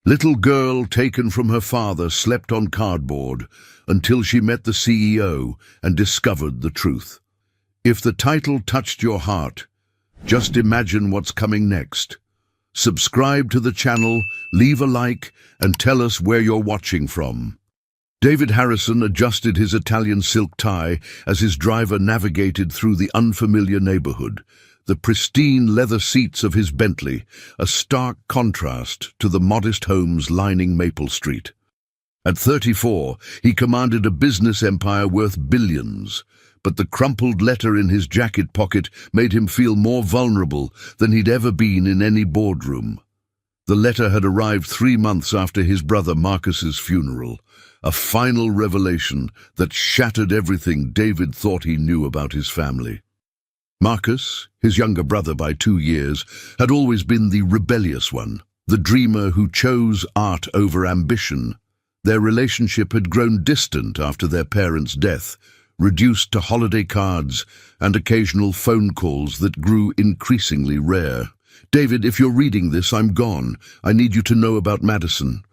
Little girl taken from her father slept on cardboard until she met the CEO and discovered the truth. If the title touched your heart, just imagine what's coming next. Subscribe to the channel, leave a like, and tell us where you're watching from. David Harrison adjusted his Italian silk tie as his driver navigated through the unfamiliar neighborhood. The pristine leather seats of his Bentley, a stark contrast to the modest homes lining Maple Street. At 34, he commanded a business empire worth billions, but the crumpled letter in his jacket pocket made him feel more vulnerable than he'd ever been in any boardroom. The letter had arrived 3 months after his brother Marcus's funeral, a final revelation that shattered everything David thought he knew about his family. Marcus, his younger brother by 2 years, had always been the rebellious one, the dreamer who chose art over ambition. Their relationship had grown distant after their parents' death, reduced to holiday cards and occasional phone calls that grew increasingly rare. "David, if you're reading this, I'm gone. I need you to know about Madison."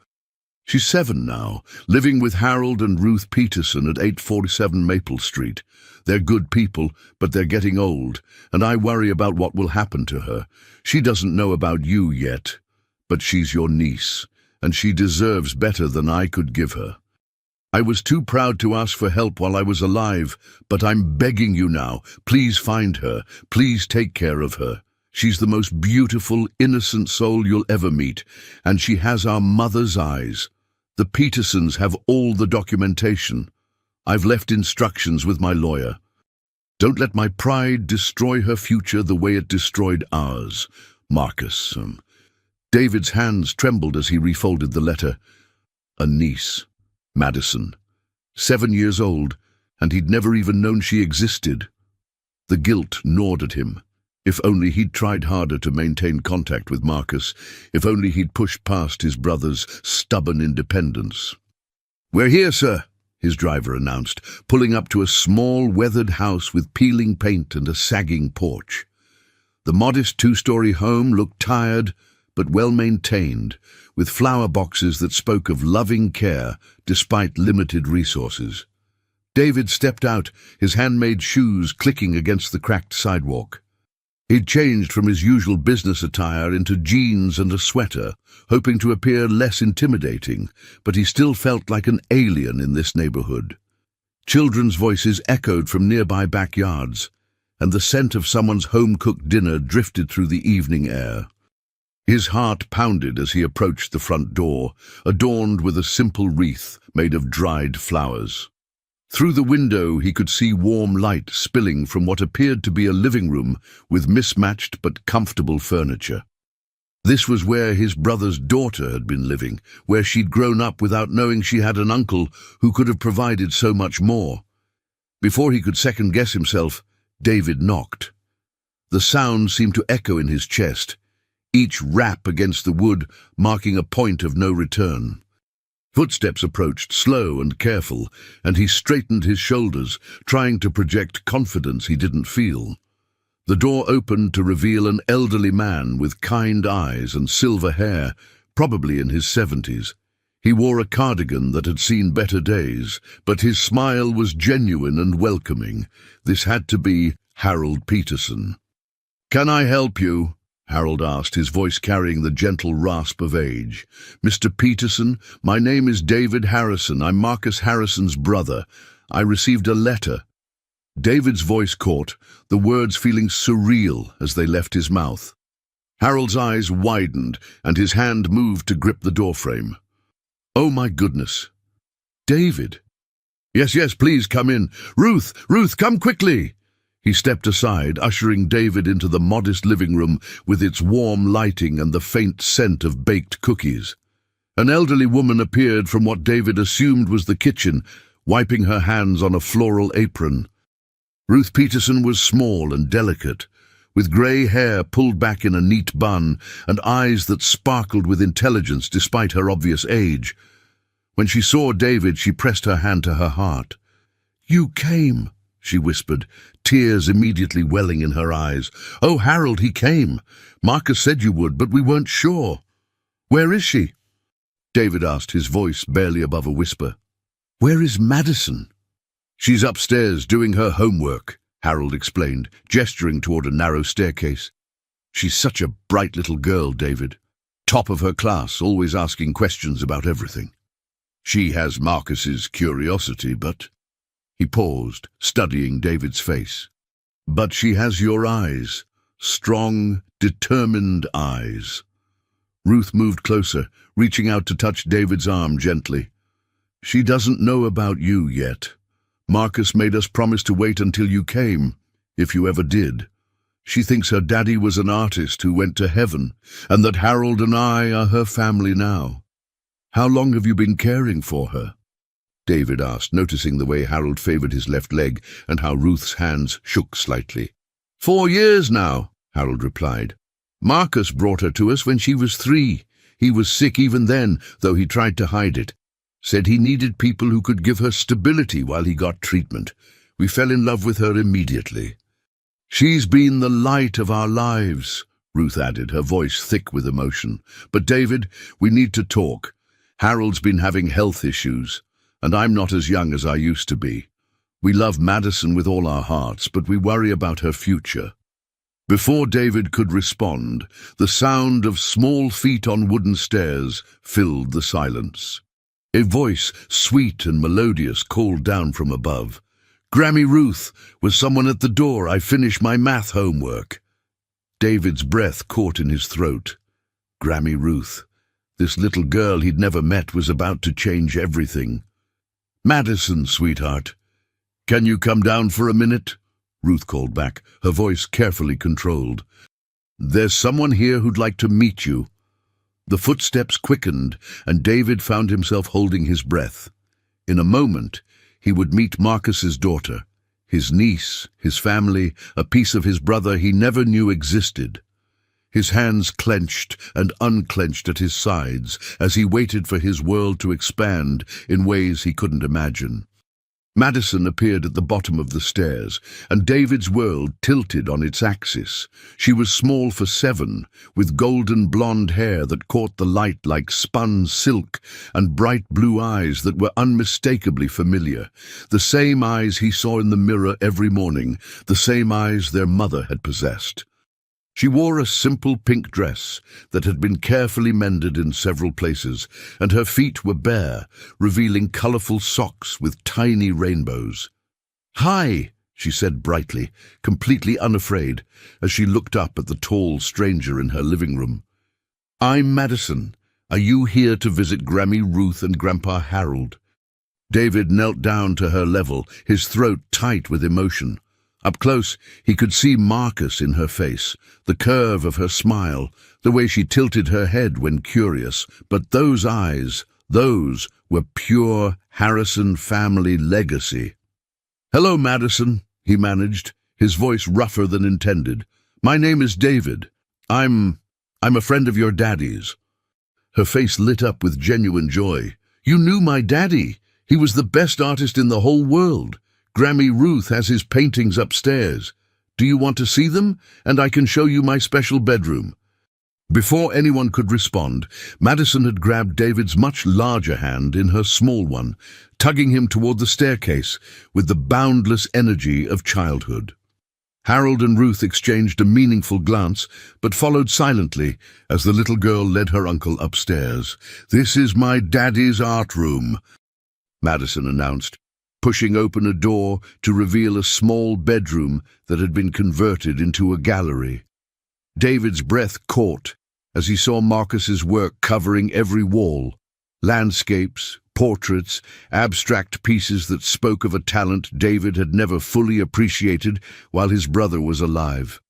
She's 7 now, living with Harold and Ruth Peterson at 847 Maple Street. They're good people, but they're getting old, and I worry about what will happen to her. She doesn't know about you yet, but she's your niece, and she deserves better than I could give her. I was too proud to ask for help while I was alive, but I'm begging you now, please find her, please take care of her. She's the most beautiful, innocent soul you'll ever meet, and she has our mother's eyes. The Petersons have all the documentation. I've left instructions with my lawyer. Don't let my pride destroy her future the way it destroyed ours, Marcus. David's hands trembled as he refolded the letter. A niece, Madison, 7 years old, and he'd never even known she existed. The guilt gnawed at him. If only he'd tried harder to maintain contact with Marcus, if only he'd pushed past his brother's stubborn independence. "We're here, sir," his driver announced, pulling up to a small, weathered house with peeling paint and a sagging porch. The modest 2-story home looked tired but well-maintained, with flower boxes that spoke of loving care despite limited resources. David stepped out, his handmade shoes clicking against the cracked sidewalk. He'd changed from his usual business attire into jeans and a sweater, hoping to appear less intimidating, but he still felt like an alien in this neighborhood. Children's voices echoed from nearby backyards, and the scent of someone's home-cooked dinner drifted through the evening air. His heart pounded as he approached the front door, adorned with a simple wreath made of dried flowers. Through the window he could see warm light spilling from what appeared to be a living room with mismatched but comfortable furniture. This was where his brother's daughter had been living, where she'd grown up without knowing she had an uncle who could have provided so much more. Before he could second-guess himself, David knocked. The sound seemed to echo in his chest, each rap against the wood marking a point of no return. Footsteps approached, slow and careful, and he straightened his shoulders, trying to project confidence he didn't feel. The door opened to reveal an elderly man with kind eyes and silver hair, probably in his 70s. He wore a cardigan that had seen better days, but his smile was genuine and welcoming. This had to be Harold Peterson. "Can I help you?" Harold asked, his voice carrying the gentle rasp of age. "Mr. Peterson, my name is David Harrison. I'm Marcus Harrison's brother. I received a letter." David's voice caught, the words feeling surreal as they left his mouth. Harold's eyes widened, and his hand moved to grip the doorframe. "Oh my goodness. David." Yes, please come in. Ruth, come quickly." He stepped aside, ushering David into the modest living room with its warm lighting and the faint scent of baked cookies. An elderly woman appeared from what David assumed was the kitchen, wiping her hands on a floral apron. Ruth Peterson was small and delicate, with grey hair pulled back in a neat bun and eyes that sparkled with intelligence despite her obvious age. When she saw David, she pressed her hand to her heart. "You came," she whispered, tears immediately welling in her eyes. "Oh, Harold, he came. Marcus said you would, but we weren't sure. Where is she?" David asked, his voice barely above a whisper. "Where is Madison?" "She's upstairs doing her homework," Harold explained, gesturing toward a narrow staircase. "She's such a bright little girl, David. Top of her class, always asking questions about everything. She has Marcus's curiosity, but—" He paused, studying David's face. "But she has your eyes. Strong, determined eyes." Ruth moved closer, reaching out to touch David's arm gently. "She doesn't know about you yet. Marcus made us promise to wait until you came, if you ever did. She thinks her daddy was an artist who went to heaven, and that Harold and I are her family now. How long have you been caring for her?" David asked, noticing the way Harold favored his left leg and how Ruth's hands shook slightly. 4 years now," Harold replied. "Marcus brought her to us when she was 3. He was sick even then, though he tried to hide it. Said he needed people who could give her stability while he got treatment. We fell in love with her immediately." "She's been the light of our lives," Ruth added, her voice thick with emotion. "But David, we need to talk. Harold's been having health issues, and I'm not as young as I used to be. We love Madison with all our hearts, but we worry about her future." Before David could respond, the sound of small feet on wooden stairs filled the silence. A voice, sweet and melodious, called down from above. "Grammy Ruth, was someone at the door? I finished my math homework." David's breath caught in his throat. Grammy Ruth. This little girl he'd never met was about to change everything. "Madison, sweetheart. Can you come down for a minute?" Ruth called back, her voice carefully controlled. "There's someone here who'd like to meet you." The footsteps quickened, and David found himself holding his breath. In a moment, he would meet Marcus's daughter, his niece, his family, a piece of his brother he never knew existed. His hands clenched and unclenched at his sides as he waited for his world to expand in ways he couldn't imagine. Madison appeared at the bottom of the stairs, and David's world tilted on its axis. She was small for 7, with golden blonde hair that caught the light like spun silk, and bright blue eyes that were unmistakably familiar. The same eyes he saw in the mirror every morning, the same eyes their mother had possessed. She wore a simple pink dress that had been carefully mended in several places, and her feet were bare, revealing colorful socks with tiny rainbows. "Hi," she said brightly, completely unafraid, as she looked up at the tall stranger in her living room. "I'm Madison. Are you here to visit Grammy Ruth and Grandpa Harold?" David knelt down to her level, his throat tight with emotion. Up close, he could see Marcus in her face, the curve of her smile, the way she tilted her head when curious. But those eyes, those were pure Harrison family legacy. "Hello, Madison," he managed, his voice rougher than intended. "My name is David. I'm a friend of your daddy's." Her face lit up with genuine joy. "You knew my daddy. He was the best artist in the whole world. Grammy Ruth has his paintings upstairs. Do you want to see them? And I can show you my special bedroom." Before anyone could respond, Madison had grabbed David's much larger hand in her small one, tugging him toward the staircase with the boundless energy of childhood. Harold and Ruth exchanged a meaningful glance, but followed silently as the little girl led her uncle upstairs. "This is my daddy's art room," Madison announced, pushing open a door to reveal a small bedroom that had been converted into a gallery. David's breath caught as he saw Marcus's work covering every wall. Landscapes, portraits, abstract pieces that spoke of a talent David had never fully appreciated while his brother was alive.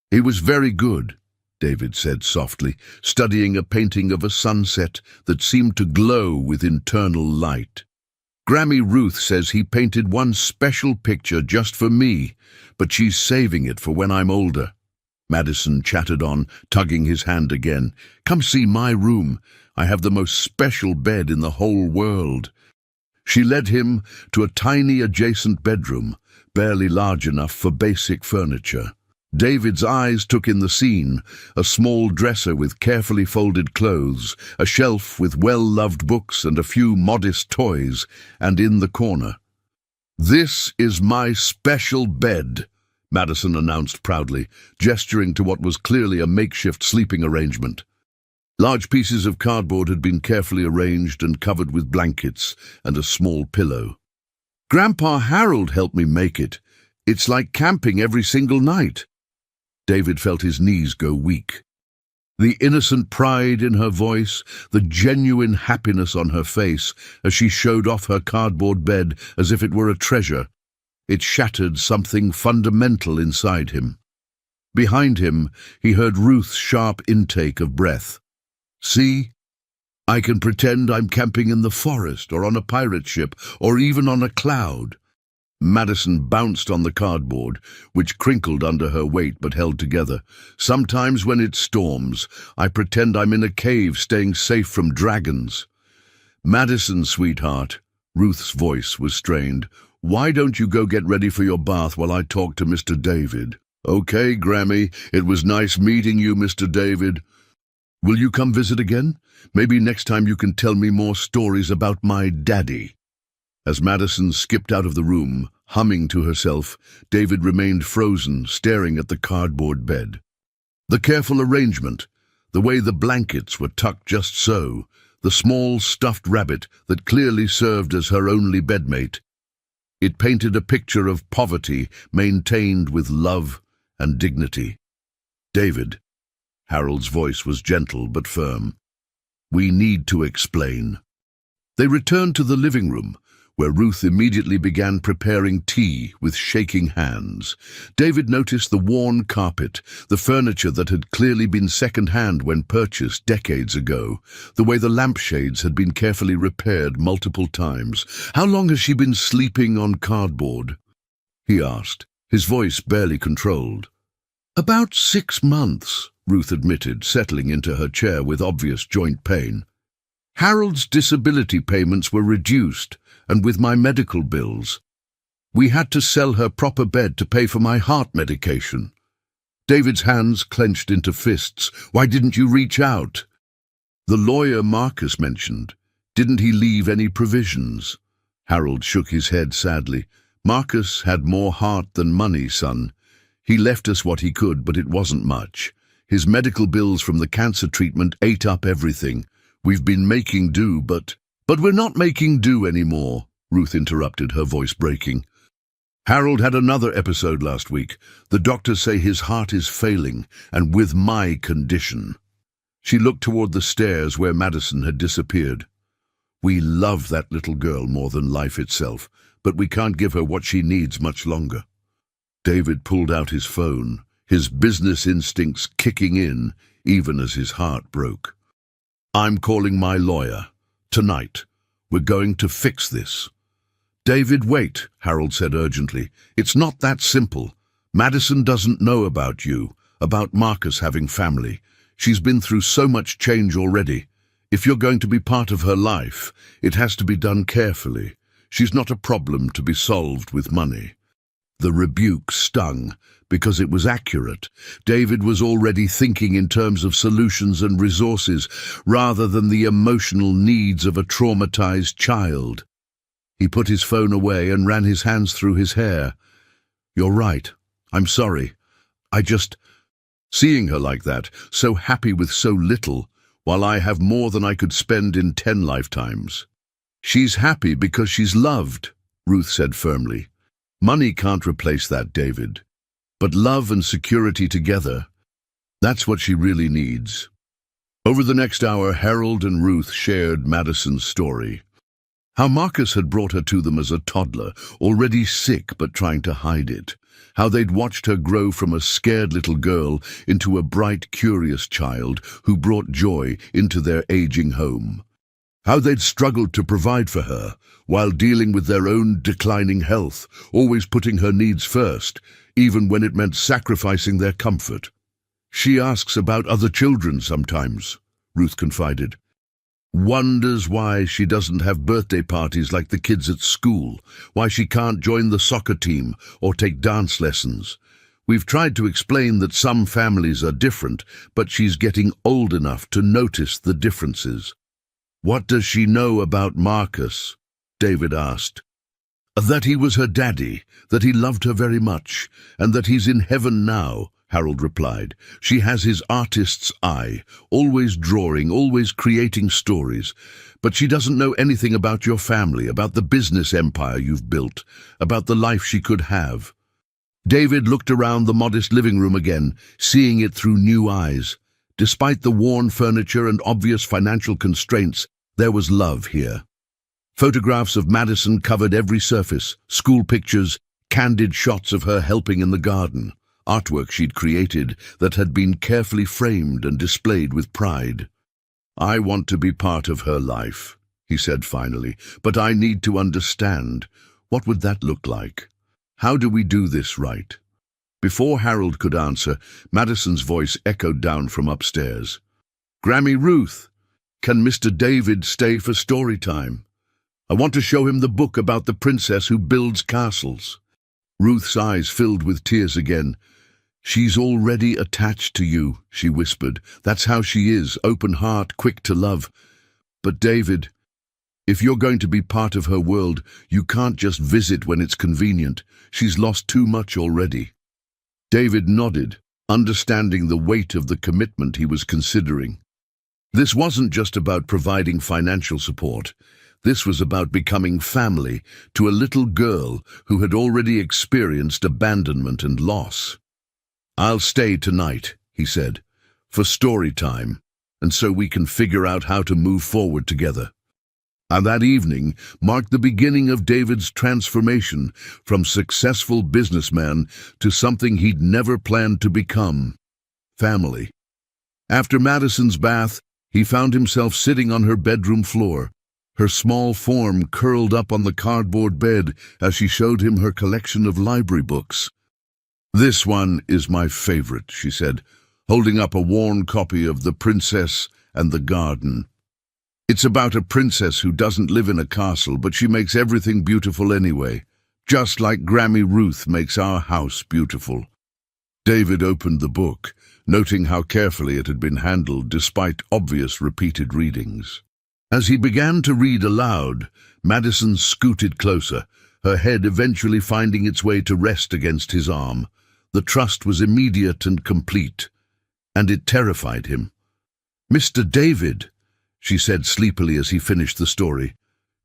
"He was very good," David said softly, studying a painting of a sunset that seemed to glow with internal light. "Grammy Ruth says he painted one special picture just for me, but she's saving it for when I'm older." Madison chattered on, tugging his hand again. "Come see my room. I have the most special bed in the whole world." She led him to a tiny adjacent bedroom, barely large enough for basic furniture. David's eyes took in the scene: a small dresser with carefully folded clothes, a shelf with well-loved books and a few modest toys, and in the corner. "This is my special bed," Madison announced proudly, gesturing to what was clearly a makeshift sleeping arrangement. Large pieces of cardboard had been carefully arranged and covered with blankets and a small pillow. "Grandpa Harold helped me make it. It's like camping every single night." David felt his knees go weak. The innocent pride in her voice, the genuine happiness on her face as she showed off her cardboard bed as if it were a treasure. It shattered something fundamental inside him. Behind him, he heard Ruth's sharp intake of breath. "See? I can pretend I'm camping in the forest or on a pirate ship or even on a cloud." Madison bounced on the cardboard, which crinkled under her weight but held together. "Sometimes when it storms, I pretend I'm in a cave staying safe from dragons." "Madison, sweetheart," Ruth's voice was strained, "why don't you go get ready for your bath while I talk to Mr. David?" "Okay, Grammy, it was nice meeting you, Mr. David. Will you come visit again? Maybe next time you can tell me more stories about my daddy." As Madison skipped out of the room, humming to herself, David remained frozen, staring at the cardboard bed. The careful arrangement, the way the blankets were tucked just so, the small stuffed rabbit that clearly served as her only bedmate. It painted a picture of poverty maintained with love and dignity. "David," Harold's voice was gentle but firm, "we need to explain." They returned to the living room, where Ruth immediately began preparing tea with shaking hands. David noticed the worn carpet, the furniture that had clearly been second-hand when purchased decades ago, the way the lampshades had been carefully repaired multiple times. "How long has she been sleeping on cardboard?" he asked, his voice barely controlled. "About 6 months, Ruth admitted, settling into her chair with obvious joint pain. "Harold's disability payments were reduced, and with my medical bills, we had to sell her proper bed to pay for my heart medication." David's hands clenched into fists. "Why didn't you reach out?" "The lawyer Marcus mentioned. Didn't he leave any provisions?" Harold shook his head sadly. "Marcus had more heart than money, son. He left us what he could, but it wasn't much. His medical bills from the cancer treatment ate up everything. We've been making do, but we're not making do anymore," Ruth interrupted, her voice breaking. "Harold had another episode last week. The doctors say his heart is failing, and with my condition." She looked toward the stairs where Madison had disappeared. "We love that little girl more than life itself, but we can't give her what she needs much longer." David pulled out his phone, his business instincts kicking in even as his heart broke. "I'm calling my lawyer. Tonight. We're going to fix this." "David, wait," Harold said urgently. "It's not that simple. Madison doesn't know about you, about Marcus having family. She's been through so much change already. If you're going to be part of her life, it has to be done carefully. She's not a problem to be solved with money." The rebuke stung, because it was accurate. David was already thinking in terms of solutions and resources, rather than the emotional needs of a traumatized child. He put his phone away and ran his hands through his hair. "You're right. I'm sorry. Seeing her like that, so happy with so little, while I have more than I could spend in 10 lifetimes. She's happy because she's loved," Ruth said firmly. "Money can't replace that, David. But love and security together, that's what she really needs." Over the next hour, Harold and Ruth shared Madison's story. How Marcus had brought her to them as a toddler, already sick but trying to hide it. How they'd watched her grow from a scared little girl into a bright, curious child who brought joy into their aging home. How they'd struggled to provide for her, while dealing with their own declining health, always putting her needs first, even when it meant sacrificing their comfort. "She asks about other children sometimes," Ruth confided. "Wonders why she doesn't have birthday parties like the kids at school, why she can't join the soccer team or take dance lessons. We've tried to explain that some families are different, but she's getting old enough to notice the differences. What does she know about Marcus? David asked. That he was her daddy, that he loved her very much, and that he's in heaven now, Harold replied. She has his artist's eye, always drawing, always creating stories. But she doesn't know anything about your family, about the business empire you've built, about the life she could have. David looked around the modest living room again, seeing it through new eyes. Despite the worn furniture and obvious financial constraints, there was love here. Photographs of Madison covered every surface, school pictures, candid shots of her helping in the garden, artwork she'd created that had been carefully framed and displayed with pride. I want to be part of her life, he said finally, but I need to understand. What would that look like? How do we do this right? Before Harold could answer, Madison's voice echoed down from upstairs. Grammy Ruth, can Mr. David stay for story time? I want to show him the book about the princess who builds castles. Ruth's eyes filled with tears again. She's already attached to you, she whispered. That's how she is, open heart, quick to love. But David, if you're going to be part of her world, you can't just visit when it's convenient. She's lost too much already. David nodded, understanding the weight of the commitment he was considering. This wasn't just about providing financial support. This was about becoming family to a little girl who had already experienced abandonment and loss. I'll stay tonight, he said, for story time, and so we can figure out how to move forward together. And that evening marked the beginning of David's transformation from successful businessman to something he'd never planned to become: family. After Madison's bath, he found himself sitting on her bedroom floor, her small form curled up on the cardboard bed as she showed him her collection of library books. This one is my favorite, she said, holding up a worn copy of The Princess and the Garden. It's about a princess who doesn't live in a castle, but she makes everything beautiful anyway, just like Grammy Ruth makes our house beautiful. David opened the book, noting how carefully it had been handled despite obvious repeated readings. As he began to read aloud, Madison scooted closer, her head eventually finding its way to rest against his arm. The trust was immediate and complete, and it terrified him. Mr. David, she said sleepily as he finished the story,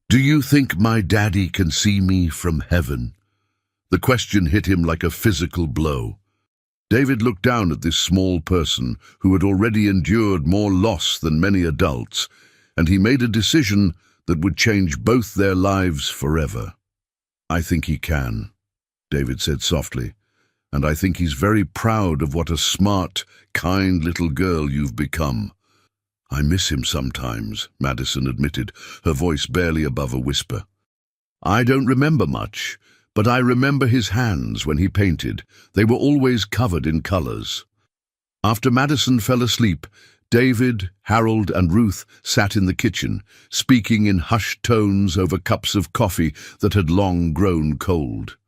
do you think my daddy can see me from heaven? The question hit him like a physical blow. David looked down at this small person who had already endured more loss than many adults, and he made a decision that would change both their lives forever. I think he can, David said softly, and I think he's very proud of what a smart, kind little girl you've become. I miss him sometimes, Madison admitted, her voice barely above a whisper. I don't remember much, but I remember his hands when he painted. They were always covered in colors. After Madison fell asleep, David, Harold, and Ruth sat in the kitchen, speaking in hushed tones over cups of coffee that had long grown cold.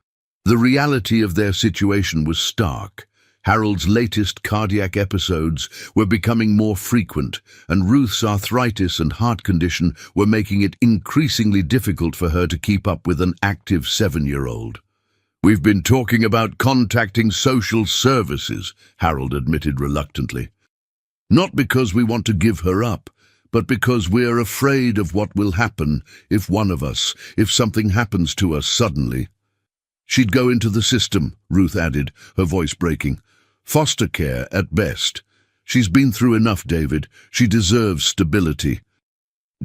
The reality of their situation was stark. Harold's latest cardiac episodes were becoming more frequent, and Ruth's arthritis and heart condition were making it increasingly difficult for her to keep up with an active 7-year-old. We've been talking about contacting social services, Harold admitted reluctantly. Not because we want to give her up, but because we're afraid of what will happen if something happens to us suddenly. She'd go into the system, Ruth added, her voice breaking. Foster care at best. She's been through enough, David. She deserves stability.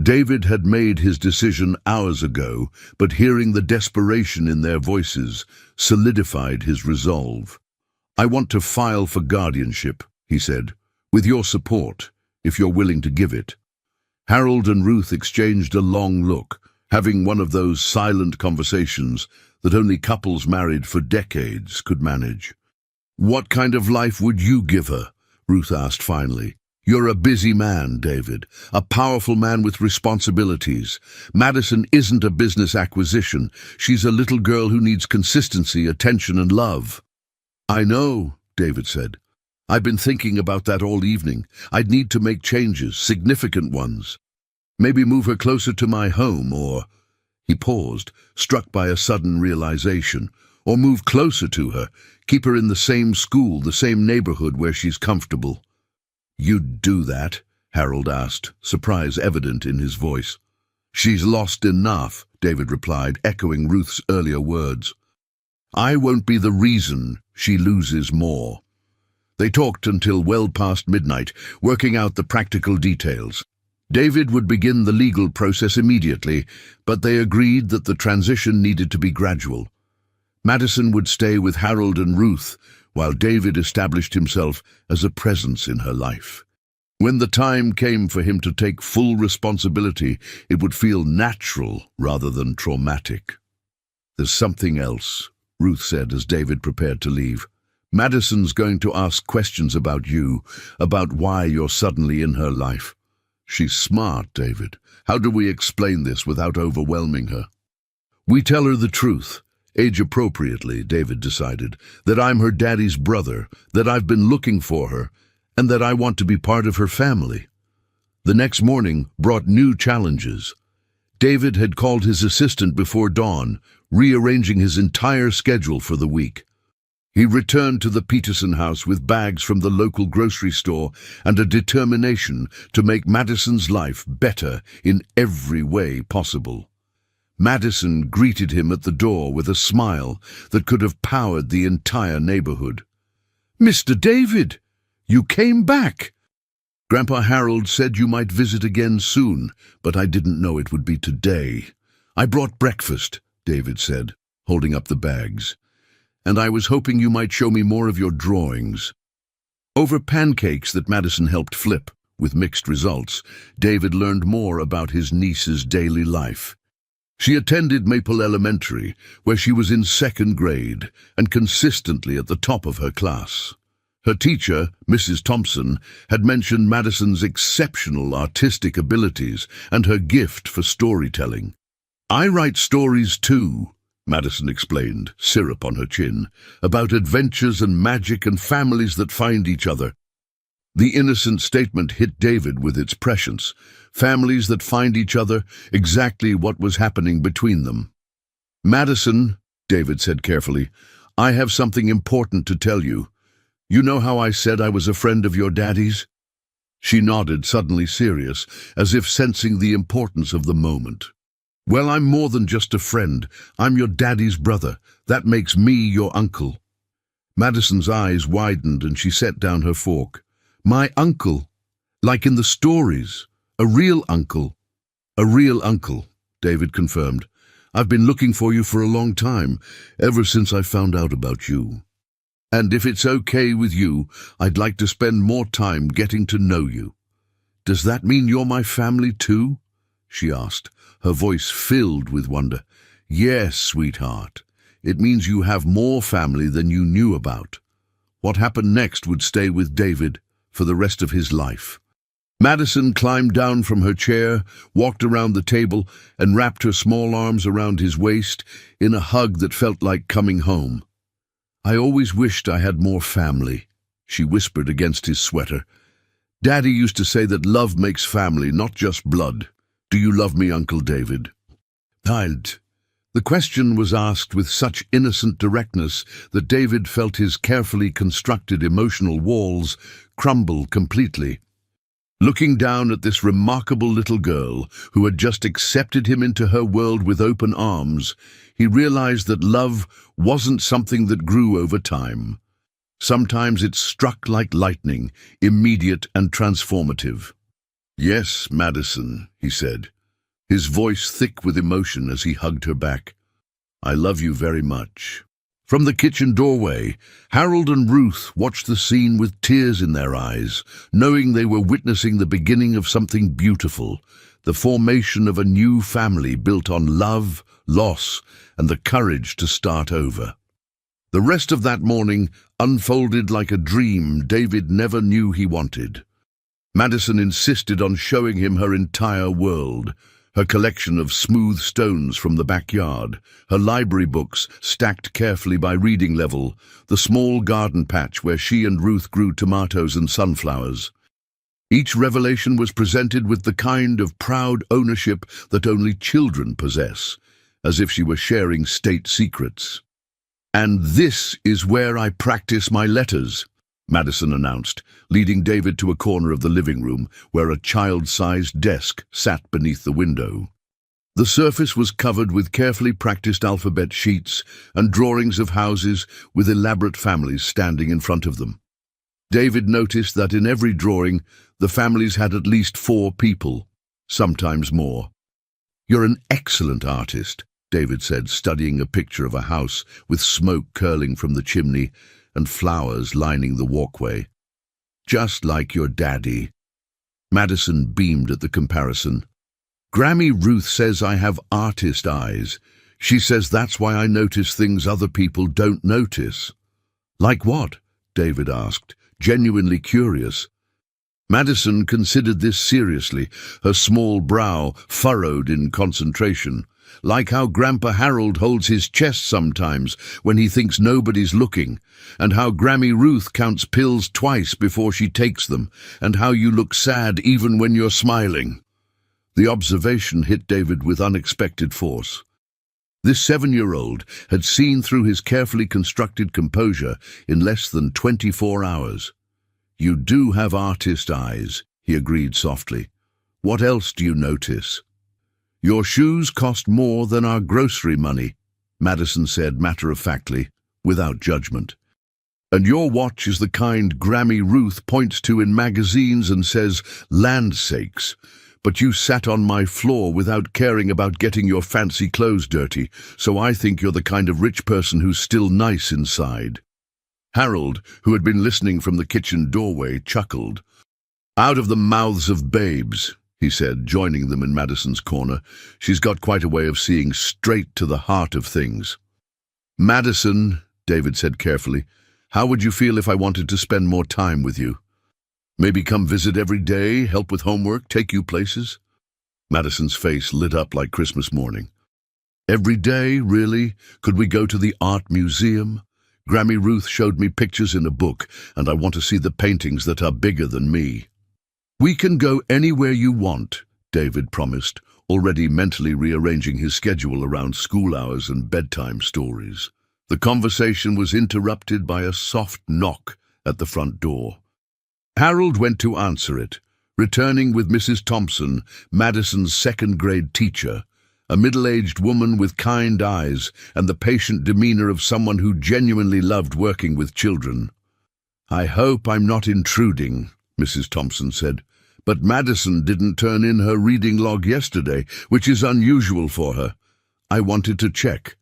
David had made his decision hours ago, but hearing the desperation in their voices solidified his resolve. I want to file for guardianship, he said, with your support, if you're willing to give it. Harold and Ruth exchanged a long look, having one of those silent conversations that only couples married for decades could manage. What kind of life would you give her? Ruth asked finally. You're a busy man, David, a powerful man with responsibilities. Madison isn't a business acquisition. She's a little girl who needs consistency, attention, and love. I know, David said. I've been thinking about that all evening. I'd need to make changes, significant ones. Maybe move her closer to my home, or... He paused, struck by a sudden realization. Or move closer to her, keep her in the same school, the same neighborhood where she's comfortable. You'd do that? Harold asked, surprise evident in his voice. She's lost enough, David replied, echoing Ruth's earlier words. I won't be the reason she loses more. They talked until well past midnight, working out the practical details. David would begin the legal process immediately, but they agreed that the transition needed to be gradual. Madison would stay with Harold and Ruth, while David established himself as a presence in her life. When the time came for him to take full responsibility, it would feel natural rather than traumatic. There's something else, Ruth said as David prepared to leave. Madison's going to ask questions about you, about why you're suddenly in her life. She's smart, David. How do we explain this without overwhelming her? We tell her the truth. Age-appropriately, David decided, that I'm her daddy's brother, that I've been looking for her, and that I want to be part of her family. The next morning brought new challenges. David had called his assistant before dawn, rearranging his entire schedule for the week. He returned to the Peterson house with bags from the local grocery store and a determination to make Madison's life better in every way possible. Madison greeted him at the door with a smile that could have powered the entire neighborhood. Mr. David, you came back. Grandpa Harold said you might visit again soon, but I didn't know it would be today. I brought breakfast, David said, holding up the bags. And I was hoping you might show me more of your drawings. Over pancakes that Madison helped flip, with mixed results, David learned more about his niece's daily life. She attended Maple Elementary, where she was in second grade and consistently at the top of her class. Her teacher, Mrs. Thompson, had mentioned Madison's exceptional artistic abilities and her gift for storytelling. I write stories too, Madison explained, syrup on her chin, about adventures and magic and families that find each other. The innocent statement hit David with its prescience. Families that find each other, exactly what was happening between them. Madison, David said carefully, I have something important to tell you. You know how I said I was a friend of your daddy's? She nodded, suddenly serious, as if sensing the importance of the moment. Well, I'm more than just a friend. I'm your daddy's brother. That makes me your uncle. Madison's eyes widened and she set down her fork. My uncle, like in the stories. A real uncle. A real uncle, David confirmed. I've been looking for you for a long time, ever since I found out about you. And if it's okay with you, I'd like to spend more time getting to know you. Does that mean you're my family too? She asked, her voice filled with wonder. Yes, sweetheart. It means you have more family than you knew about. What happened next would stay with David for the rest of his life. Madison climbed down from her chair, walked around the table, and wrapped her small arms around his waist in a hug that felt like coming home. I always wished I had more family, she whispered against his sweater. Daddy used to say that love makes family, not just blood. Do you love me, Uncle David? The question was asked with such innocent directness that David felt his carefully constructed emotional walls crumble completely. Looking down at this remarkable little girl who had just accepted him into her world with open arms, he realized that love wasn't something that grew over time. Sometimes it struck like lightning, immediate and transformative. Yes, Madison, he said, his voice thick with emotion as he hugged her back. I love you very much. From the kitchen doorway, Harold and Ruth watched the scene with tears in their eyes, knowing they were witnessing the beginning of something beautiful, the formation of a new family built on love, loss, and the courage to start over. The rest of that morning unfolded like a dream David never knew he wanted. Madison insisted on showing him her entire world, her collection of smooth stones from the backyard, her library books stacked carefully by reading level, the small garden patch where she and Ruth grew tomatoes and sunflowers. Each revelation was presented with the kind of proud ownership that only children possess, as if she were sharing state secrets. "And this is where I practice my letters," Madison announced, leading David to a corner of the living room where a child-sized desk sat beneath the window. The surface was covered with carefully practiced alphabet sheets and drawings of houses with elaborate families standing in front of them. David noticed that in every drawing, the families had at least 4 people, sometimes more. "You're an excellent artist," David said, studying a picture of a house with smoke curling from the chimney and flowers lining the walkway. "Just like your daddy." Madison beamed at the comparison. "Grammy Ruth says I have artist eyes. She says that's why I notice things other people don't notice." "Like what?" David asked, genuinely curious. Madison considered this seriously, her small brow furrowed in concentration. "Like how Grandpa Harold holds his chest sometimes when he thinks nobody's looking, and how Grammy Ruth counts pills twice before she takes them, and how you look sad even when you're smiling." The observation hit David with unexpected force. This 7-year-old had seen through his carefully constructed composure in less than 24 hours. "You do have artist eyes," he agreed softly. "What else do you notice?" "Your shoes cost more than our grocery money," Madison said matter-of-factly, without judgment. "And your watch is the kind Grammy Ruth points to in magazines and says, 'Land sakes,' but you sat on my floor without caring about getting your fancy clothes dirty, so I think you're the kind of rich person who's still nice inside." Harold, who had been listening from the kitchen doorway, chuckled. "Out of the mouths of babes," he said, joining them in Madison's corner. "She's got quite a way of seeing straight to the heart of things." "Madison," David said carefully, "how would you feel if I wanted to spend more time with you? Maybe come visit every day, help with homework, take you places?" Madison's face lit up like Christmas morning. "Every day, really? Could we go to the art museum? Grammy Ruth showed me pictures in a book, and I want to see the paintings that are bigger than me." "We can go anywhere you want," David promised, already mentally rearranging his schedule around school hours and bedtime stories. The conversation was interrupted by a soft knock at the front door. Harold went to answer it, returning with Mrs. Thompson, Madison's second-grade teacher, a middle-aged woman with kind eyes and the patient demeanor of someone who genuinely loved working with children. "I hope I'm not intruding," Mrs. Thompson said, "but Madison didn't turn in her reading log yesterday, which is unusual for her. I wanted to check."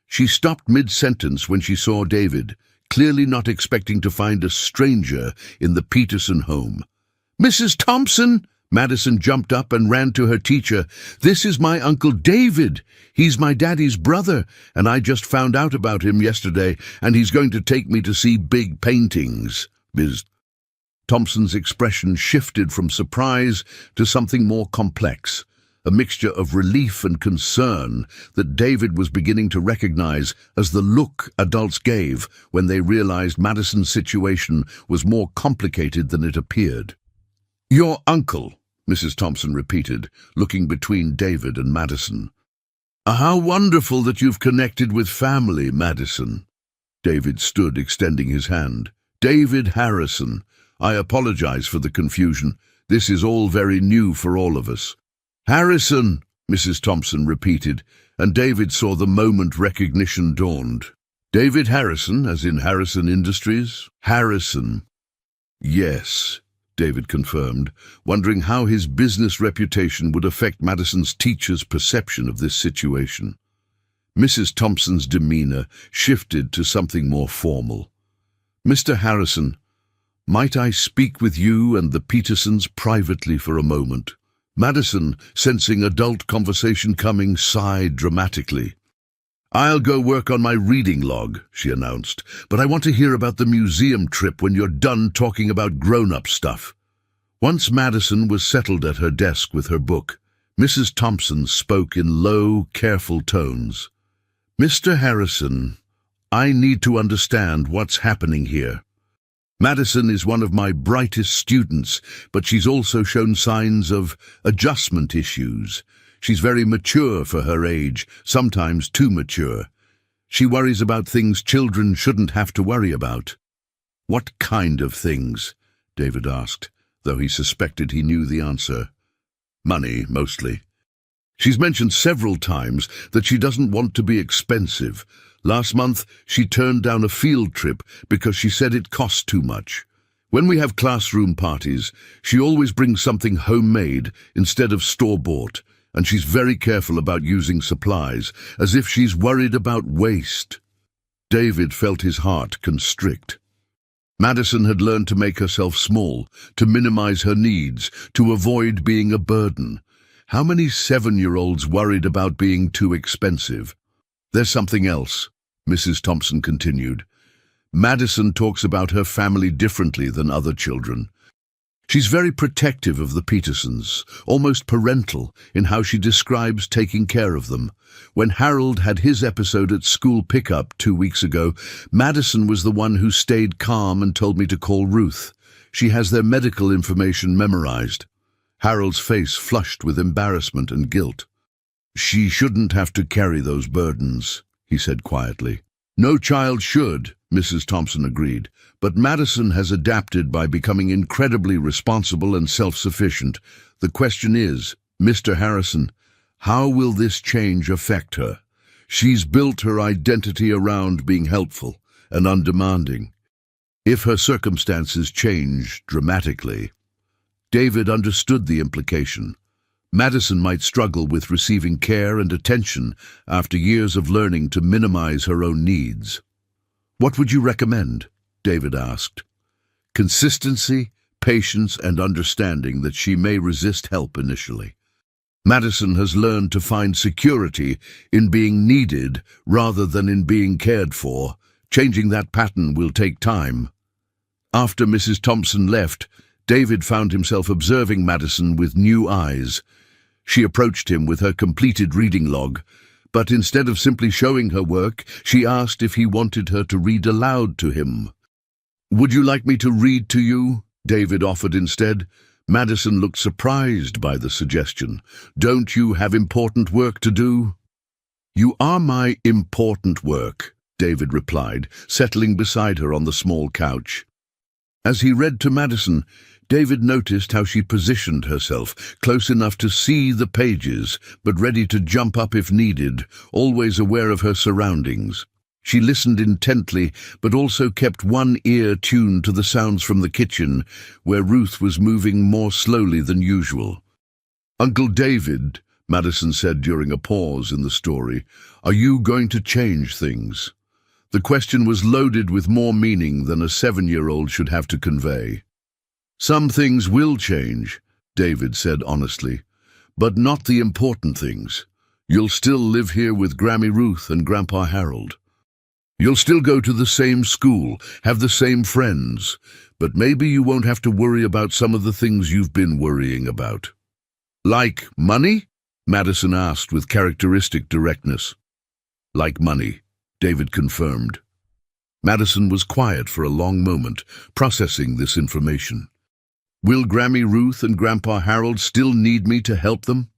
She stopped mid-sentence when she saw David, clearly not expecting to find a stranger in the Peterson home. "Mrs. Thompson!" Madison jumped up and ran to her teacher. "This is my Uncle David. He's my daddy's brother, and I just found out about him yesterday, and he's going to take me to see big paintings." Ms. Thompson's expression shifted from surprise to something more complex, a mixture of relief and concern that David was beginning to recognize as the look adults gave when they realized Madison's situation was more complicated than it appeared. "Your uncle," Mrs. Thompson repeated, looking between David and Madison. "How wonderful that you've connected with family, Madison." David stood, extending his hand. "David Harrison. I apologize for the confusion. This is all very new for all of us." "Harrison," Mrs. Thompson repeated, and David saw the moment recognition dawned. "David Harrison, as in Harrison Industries?" "Harrison." "Yes," David confirmed, wondering how his business reputation would affect Madison's teacher's perception of this situation. Mrs. Thompson's demeanor shifted to something more formal. "Mr. Harrison, might I speak with you and the Petersons privately for a moment?" Madison, sensing adult conversation coming, sighed dramatically. "I'll go work on my reading log," she announced, "but I want to hear about the museum trip when you're done talking about grown-up stuff." Once Madison was settled at her desk with her book, Mrs. Thompson spoke in low, careful tones. "Mr. Harrison, I need to understand what's happening here. Madison is one of my brightest students, but she's also shown signs of adjustment issues. She's very mature for her age, sometimes too mature. She worries about things children shouldn't have to worry about." "What kind of things?" David asked, though he suspected he knew the answer. "Money, mostly. She's mentioned several times that she doesn't want to be expensive. Last month, she turned down a field trip because she said it cost too much. When we have classroom parties, she always brings something homemade instead of store-bought, and she's very careful about using supplies, as if she's worried about waste." David felt his heart constrict. Madison had learned to make herself small, to minimize her needs, to avoid being a burden. How many 7-year-olds worried about being too expensive? "There's something else," Mrs. Thompson continued. "Madison talks about her family differently than other children. She's very protective of the Petersons, almost parental in how she describes taking care of them. When Harold had his episode at school pickup 2 weeks ago, Madison was the one who stayed calm and told me to call Ruth. She has their medical information memorized." Harold's face flushed with embarrassment and guilt. "She shouldn't have to carry those burdens," he said quietly. "No child should," Mrs. Thompson agreed, "but Madison has adapted by becoming incredibly responsible and self-sufficient. The question is, Mr. Harrison, how will this change affect her? She's built her identity around being helpful and undemanding. If her circumstances change dramatically..." David understood the implication. Madison might struggle with receiving care and attention after years of learning to minimize her own needs. "What would you recommend?" David asked. "Consistency, patience, and understanding that she may resist help initially. Madison has learned to find security in being needed rather than in being cared for. Changing that pattern will take time." After Mrs. Thompson left, David found himself observing Madison with new eyes. She approached him with her completed reading log, but instead of simply showing her work, she asked if he wanted her to read aloud to him. "Would you like me to read to you?" David offered instead. Madison looked surprised by the suggestion. "Don't you have important work to do?" "You are my important work," David replied, settling beside her on the small couch. As he read to Madison, David noticed how she positioned herself, close enough to see the pages, but ready to jump up if needed, always aware of her surroundings. She listened intently, but also kept one ear tuned to the sounds from the kitchen, where Ruth was moving more slowly than usual. "Uncle David," Madison said during a pause in the story, "are you going to change things?" The question was loaded with more meaning than a 7-year-old should have to convey. "Some things will change," David said honestly, "but not the important things. You'll still live here with Grammy Ruth and Grandpa Harold. You'll still go to the same school, have the same friends, but maybe you won't have to worry about some of the things you've been worrying about." "Like money?" Madison asked with characteristic directness. "Like money," David confirmed. Madison was quiet for a long moment, processing this information. "Will Grammy Ruth and Grandpa Harold still need me to help them?"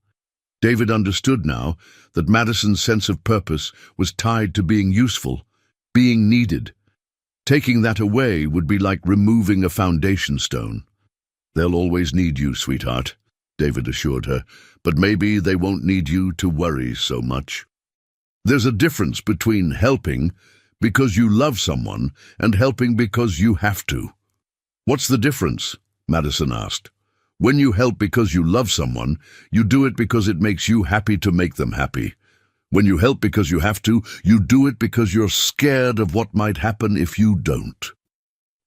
David understood now that Madison's sense of purpose was tied to being useful, being needed. Taking that away would be like removing a foundation stone. "They'll always need you, sweetheart," David assured her, "but maybe they won't need you to worry so much. There's a difference between helping because you love someone and helping because you have to." "What's the difference?" Madison asked. "When you help because you love someone, you do it because it makes you happy to make them happy. When you help because you have to, you do it because you're scared of what might happen if you don't."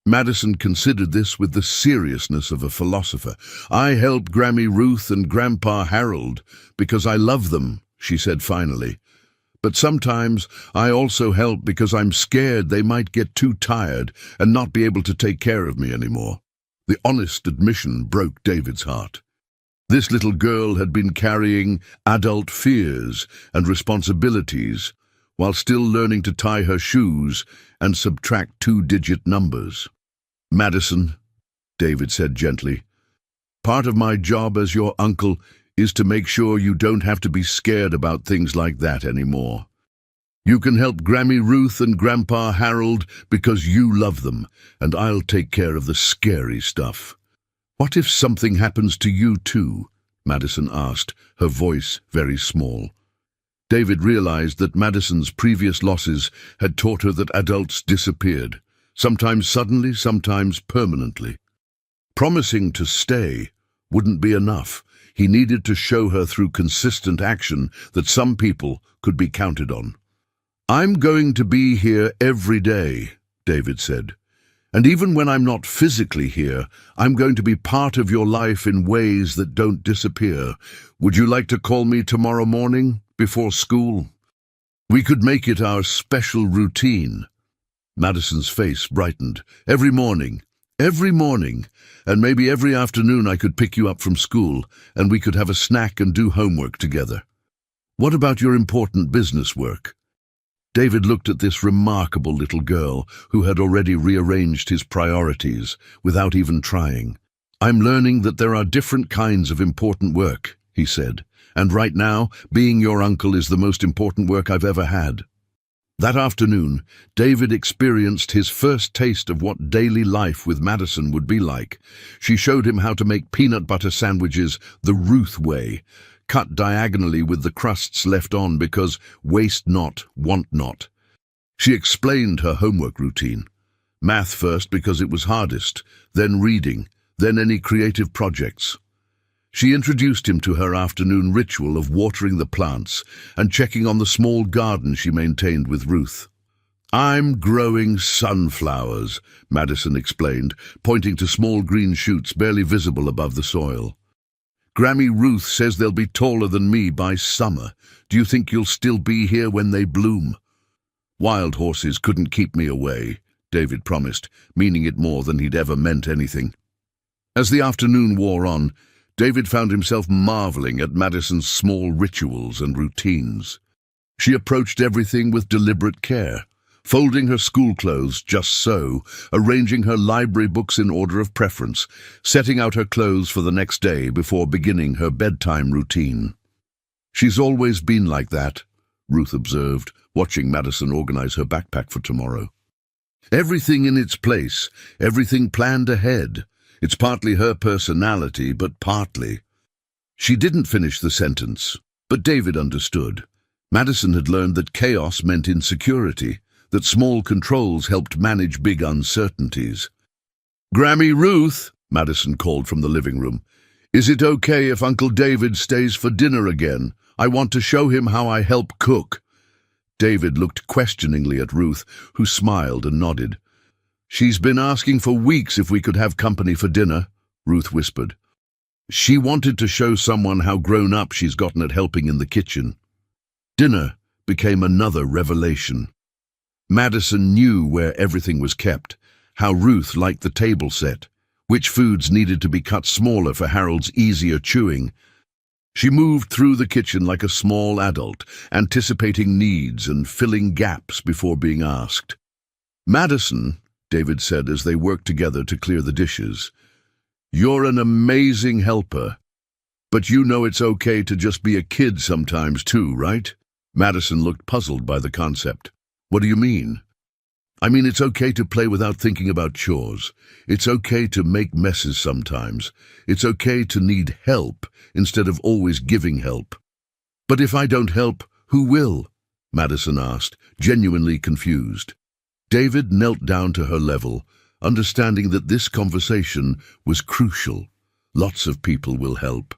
Madison considered this with the seriousness of a philosopher. "I help Grammy Ruth and Grandpa Harold because I love them," she said finally. "But sometimes I also help because I'm scared they might get too tired and not be able to take care of me anymore." The honest admission broke David's heart. This little girl had been carrying adult fears and responsibilities while still learning to tie her shoes and subtract two-digit numbers. "Madison," David said gently, "part of my job as your uncle is to make sure you don't have to be scared about things like that anymore. You can help Grammy Ruth and Grandpa Harold because you love them, and I'll take care of the scary stuff." "What if something happens to you too?" Madison asked, her voice very small. David realized that Madison's previous losses had taught her that adults disappeared, sometimes suddenly, sometimes permanently. Promising to stay wouldn't be enough. He needed to show her through consistent action that some people could be counted on. "I'm going to be here every day," David said. "And even when I'm not physically here, I'm going to be part of your life in ways that don't disappear. Would you like to call me tomorrow morning, before school? We could make it our special routine." Madison's face brightened. Every morning, and maybe every afternoon I could pick you up from school, and we could have a snack and do homework together." "What about your important business work?" David looked at this remarkable little girl who had already rearranged his priorities without even trying. "I'm learning that there are different kinds of important work," he said, "and right now, being your uncle is the most important work I've ever had." That afternoon, David experienced his first taste of what daily life with Madison would be like. She showed him how to make peanut butter sandwiches the Ruth way, cut diagonally with the crusts left on because waste not, want not. She explained her homework routine. Math first because it was hardest, then reading, then any creative projects. She introduced him to her afternoon ritual of watering the plants and checking on the small garden she maintained with Ruth. "I'm growing sunflowers," Madison explained, pointing to small green shoots barely visible above the soil. "Grammy Ruth says they'll be taller than me by summer. Do you think you'll still be here when they bloom?" "Wild horses couldn't keep me away," David promised, meaning it more than he'd ever meant anything. As the afternoon wore on, David found himself marveling at Madison's small rituals and routines. She approached everything with deliberate care, folding her school clothes just so, arranging her library books in order of preference, setting out her clothes for the next day before beginning her bedtime routine. "She's always been like that," Ruth observed, watching Madison organize her backpack for tomorrow. "Everything in its place, everything planned ahead. It's partly her personality, but partly." She didn't finish the sentence, but David understood. Madison had learned that chaos meant insecurity, that small controls helped manage big uncertainties. "Grammy Ruth," Madison called from the living room, "is it okay if Uncle David stays for dinner again? I want to show him how I help cook." David looked questioningly at Ruth, who smiled and nodded. "She's been asking for weeks if we could have company for dinner," Ruth whispered. She wanted to show someone how grown up she's gotten at helping in the kitchen. Dinner became another revelation. Madison knew where everything was kept, how Ruth liked the table set, which foods needed to be cut smaller for Harold's easier chewing. She moved through the kitchen like a small adult, anticipating needs and filling gaps before being asked. "Madison," David said as they worked together to clear the dishes, "you're an amazing helper. But you know it's okay to just be a kid sometimes too, right?" Madison looked puzzled by the concept. "What do you mean?" "I mean, it's okay to play without thinking about chores. It's okay to make messes sometimes. It's okay to need help instead of always giving help." "But if I don't help, who will?" Madison asked, genuinely confused. David knelt down to her level, understanding that this conversation was crucial. "Lots of people will help.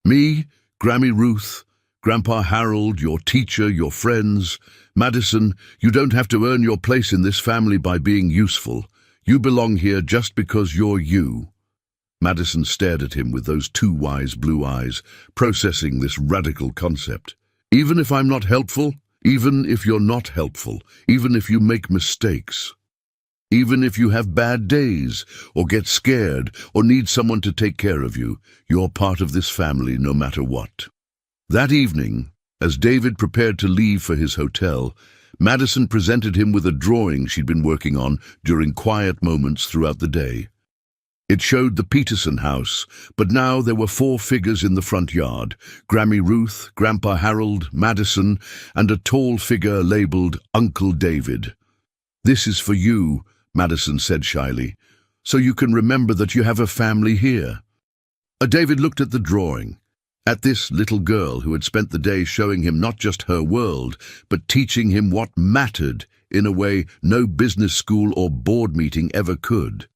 Me, Grammy Ruth, Grandpa Harold, your teacher, your friends. Madison, you don't have to earn your place in this family by being useful. You belong here just because you're you." Madison stared at him with those two wise blue eyes, processing this radical concept. "Even if I'm not helpful? Even if you're not helpful? Even if you make mistakes?" Even if you have bad days, or get scared, or need someone to take care of you, you're part of this family no matter what. That evening, as David prepared to leave for his hotel, Madison presented him with a drawing she'd been working on during quiet moments throughout the day. It showed the Peterson house, but now there were 4 figures in the front yard: Grammy Ruth, Grandpa Harold, Madison, and a tall figure labeled Uncle David. "This is for you," Madison said shyly, "so you can remember that you have a family here." David looked at the drawing, at this little girl who had spent the day showing him not just her world, but teaching him what mattered in a way no business school or board meeting ever could.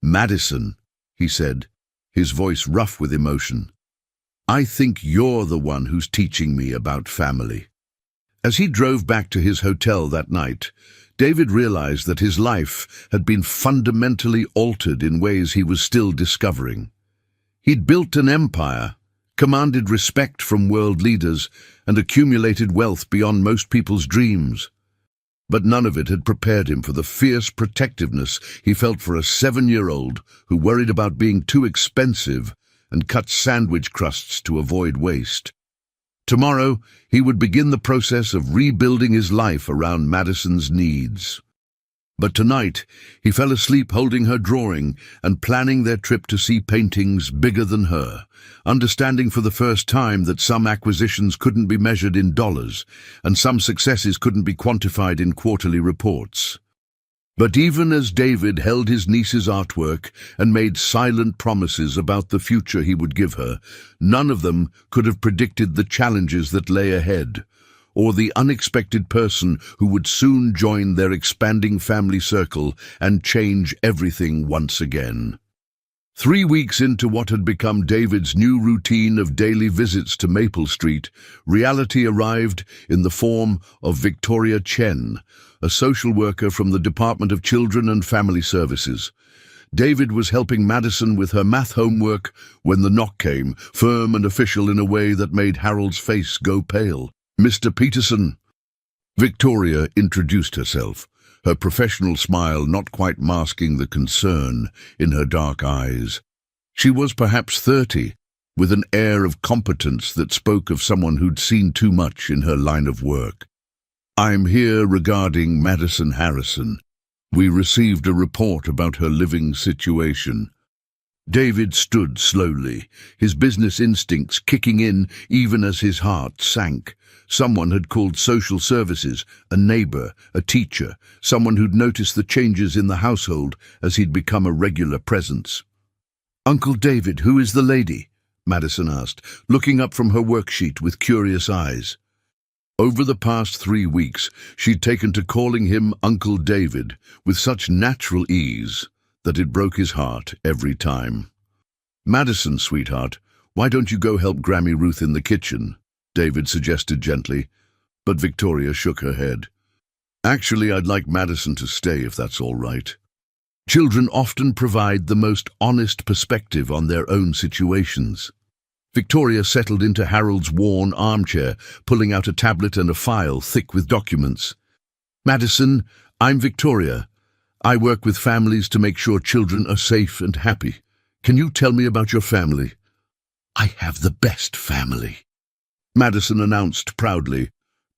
"Madison," he said, his voice rough with emotion, "I think you're the one who's teaching me about family." As he drove back to his hotel that night, David realized that his life had been fundamentally altered in ways he was still discovering. He'd built an empire, commanded respect from world leaders, and accumulated wealth beyond most people's dreams. But none of it had prepared him for the fierce protectiveness he felt for a 7-year-old who worried about being too expensive and cut sandwich crusts to avoid waste. Tomorrow, he would begin the process of rebuilding his life around Madison's needs. But tonight, he fell asleep holding her drawing and planning their trip to see paintings bigger than her, understanding for the first time that some acquisitions couldn't be measured in dollars, and some successes couldn't be quantified in quarterly reports. But even as David held his niece's artwork and made silent promises about the future he would give her, none of them could have predicted the challenges that lay ahead, or the unexpected person who would soon join their expanding family circle and change everything once again. 3 weeks into what had become David's new routine of daily visits to Maple Street, reality arrived in the form of Victoria Chen, a social worker from the Department of Children and Family Services. David was helping Madison with her math homework when the knock came, firm and official in a way that made Harold's face go pale. "Mr. Peterson." Victoria introduced herself, her professional smile not quite masking the concern in her dark eyes. She was perhaps 30, with an air of competence that spoke of someone who'd seen too much in her line of work. "I'm here regarding Madison Harrison. We received a report about her living situation." David stood slowly, his business instincts kicking in even as his heart sank. Someone had called social services, a neighbor, a teacher, someone who'd noticed the changes in the household as he'd become a regular presence. "Uncle David, who is the lady?" Madison asked, looking up from her worksheet with curious eyes. Over the past 3 weeks, she'd taken to calling him Uncle David with such natural ease that it broke his heart every time. "Madison, sweetheart, why don't you go help Grammy Ruth in the kitchen?" David suggested gently, but Victoria shook her head. "Actually, I'd like Madison to stay if that's all right. Children often provide the most honest perspective on their own situations." Victoria settled into Harold's worn armchair, pulling out a tablet and a file thick with documents. "Madison, I'm Victoria. I work with families to make sure children are safe and happy. Can you tell me about your family?" "I have the best family," Madison announced proudly.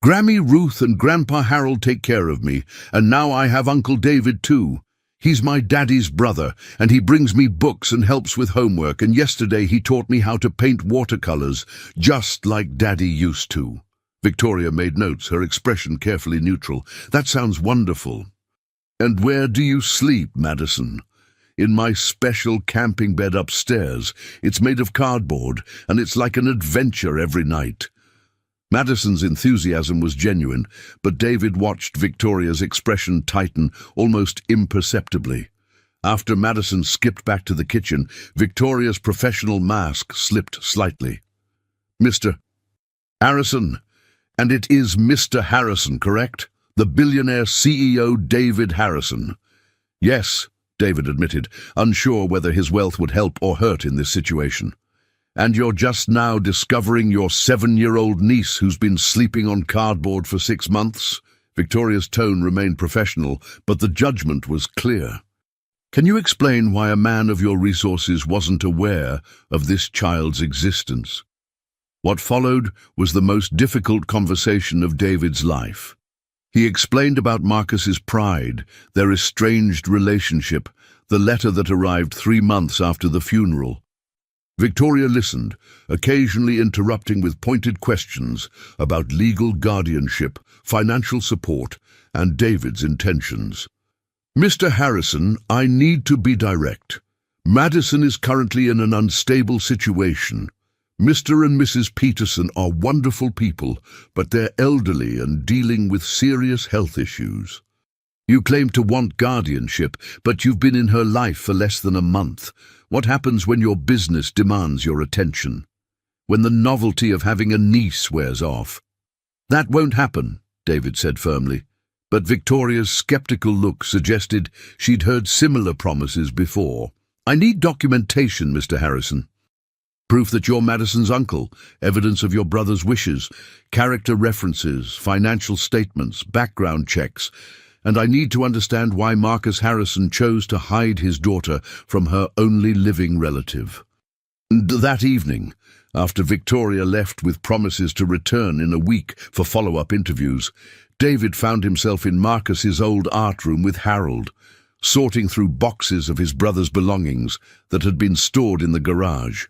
"Grammy Ruth and Grandpa Harold take care of me, and now I have Uncle David too. He's my daddy's brother, and he brings me books and helps with homework, and yesterday he taught me how to paint watercolors, just like Daddy used to." Victoria made notes, her expression carefully neutral. "That sounds wonderful." "And where do you sleep, Madison?" "In my special camping bed upstairs. It's made of cardboard, and it's like an adventure every night." Madison's enthusiasm was genuine, but David watched Victoria's expression tighten almost imperceptibly. After Madison skipped back to the kitchen, Victoria's professional mask slipped slightly. "Mr. Harrison, and it is Mr. Harrison, correct? The billionaire CEO David Harrison." "Yes," David admitted, unsure whether his wealth would help or hurt in this situation. "And you're just now discovering your 7-year-old niece who's been sleeping on cardboard for 6 months?" Victoria's tone remained professional, but the judgment was clear. Can you explain why a man of your resources wasn't aware of this child's existence? What followed was the most difficult conversation of David's life. He explained about Marcus's pride, their estranged relationship, the letter that arrived 3 months after the funeral. Victoria listened, occasionally interrupting with pointed questions about legal guardianship, financial support, and David's intentions. Mr. Harrison, I need to be direct. Madison is currently in an unstable situation. Mr. and Mrs. Peterson are wonderful people, but they're elderly and dealing with serious health issues. You claim to want guardianship, but you've been in her life for less than a month. What happens when your business demands your attention? When the novelty of having a niece wears off? That won't happen, David said firmly, but Victoria's skeptical look suggested she'd heard similar promises before. I need documentation, Mr. Harrison. Proof that you're Madison's uncle, evidence of your brother's wishes, character references, financial statements, background checks, and I need to understand why Marcus Harrison chose to hide his daughter from her only living relative. That evening, after Victoria left with promises to return in a week for follow-up interviews, David found himself in Marcus's old art room with Harold, sorting through boxes of his brother's belongings that had been stored in the garage.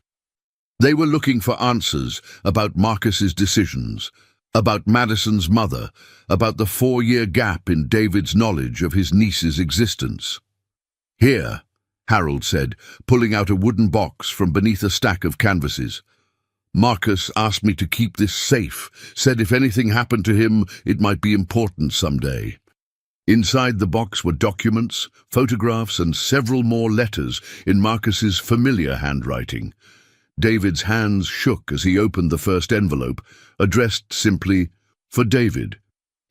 They were looking for answers about Marcus's decisions, about Madison's mother, about the 4-year gap in David's knowledge of his niece's existence. Here, Harold said, pulling out a wooden box from beneath a stack of canvases. Marcus asked me to keep this safe, said if anything happened to him, it might be important someday. Inside the box were documents, photographs, and several more letters in Marcus's familiar handwriting. David's hands shook as he opened the first envelope, addressed simply, "For David,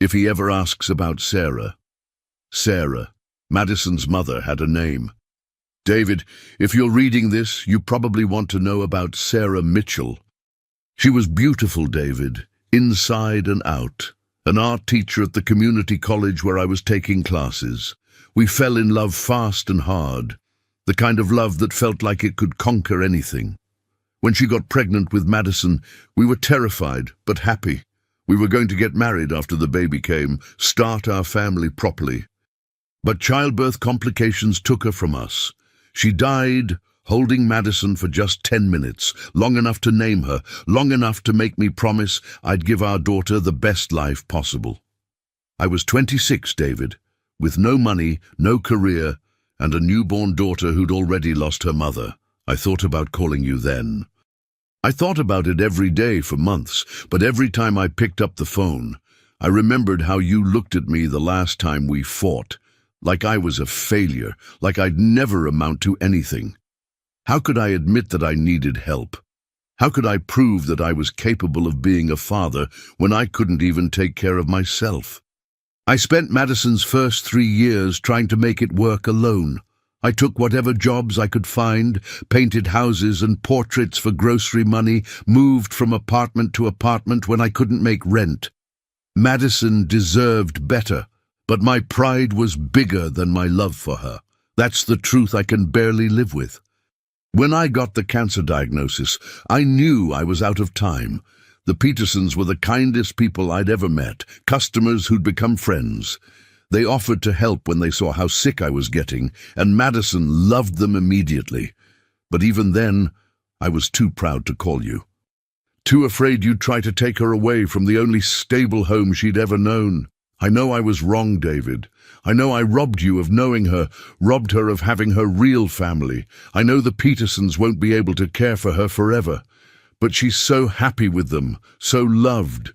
if he ever asks about Sarah." Sarah, Madison's mother, had a name. David, if you're reading this, you probably want to know about Sarah Mitchell. She was beautiful, David, inside and out. An art teacher at the community college where I was taking classes. We fell in love fast and hard, the kind of love that felt like it could conquer anything. When she got pregnant with Madison, we were terrified but happy. We were going to get married after the baby came, start our family properly. But childbirth complications took her from us. She died holding Madison for just 10 minutes, long enough to name her, long enough to make me promise I'd give our daughter the best life possible. I was 26, David, with no money, no career, and a newborn daughter who'd already lost her mother. I thought about calling you then. I thought about it every day for months, but every time I picked up the phone, I remembered how you looked at me the last time we fought, like I was a failure, like I'd never amount to anything. How could I admit that I needed help? How could I prove that I was capable of being a father when I couldn't even take care of myself? I spent Madison's first 3 years trying to make it work alone. I took whatever jobs I could find, painted houses and portraits for grocery money, moved from apartment to apartment when I couldn't make rent. Madison deserved better, but my pride was bigger than my love for her. That's the truth I can barely live with. When I got the cancer diagnosis, I knew I was out of time. The Petersons were the kindest people I'd ever met, customers who'd become friends. They offered to help when they saw how sick I was getting, and Madison loved them immediately. But even then, I was too proud to call you. Too afraid you'd try to take her away from the only stable home she'd ever known. I know I was wrong, David. I know I robbed you of knowing her, robbed her of having her real family. I know the Petersons won't be able to care for her forever. But she's so happy with them, so loved.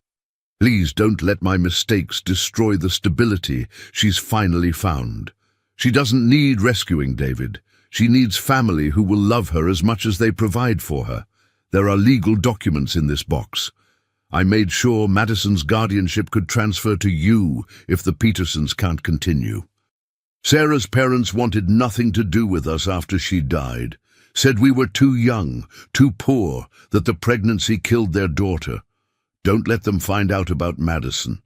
Please don't let my mistakes destroy the stability she's finally found. She doesn't need rescuing, David. She needs family who will love her as much as they provide for her. There are legal documents in this box. I made sure Madison's guardianship could transfer to you if the Petersons can't continue. Sarah's parents wanted nothing to do with us after she died, said we were too young, too poor, that the pregnancy killed their daughter. Don't let them find out about Madison.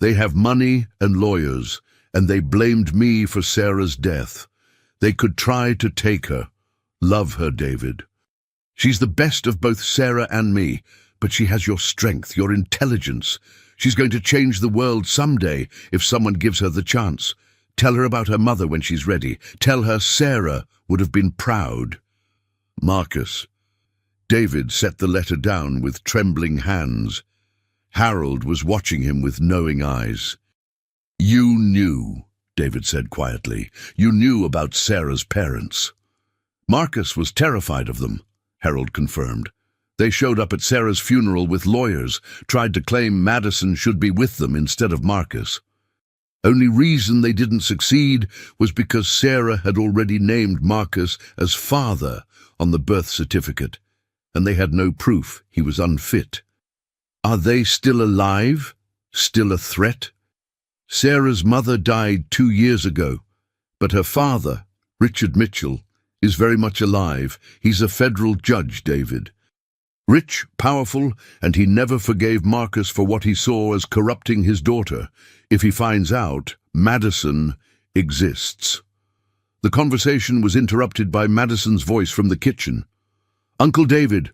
They have money and lawyers, and they blamed me for Sarah's death. They could try to take her. Love her, David. She's the best of both Sarah and me, but she has your strength, your intelligence. She's going to change the world someday if someone gives her the chance. Tell her about her mother when she's ready. Tell her Sarah would have been proud. Marcus. David set the letter down with trembling hands. Harold was watching him with knowing eyes. You knew, David said quietly. You knew about Sarah's parents. Marcus was terrified of them, Harold confirmed. They showed up at Sarah's funeral with lawyers, tried to claim Madison should be with them instead of Marcus. Only reason they didn't succeed was because Sarah had already named Marcus as father on the birth certificate, and they had no proof he was unfit. Are they still alive? Still a threat? Sarah's mother died 2 years ago, but her father, Richard Mitchell, is very much alive. He's a federal judge, David. Rich, powerful, and he never forgave Marcus for what he saw as corrupting his daughter. If he finds out, Madison exists. The conversation was interrupted by Madison's voice from the kitchen. Uncle David,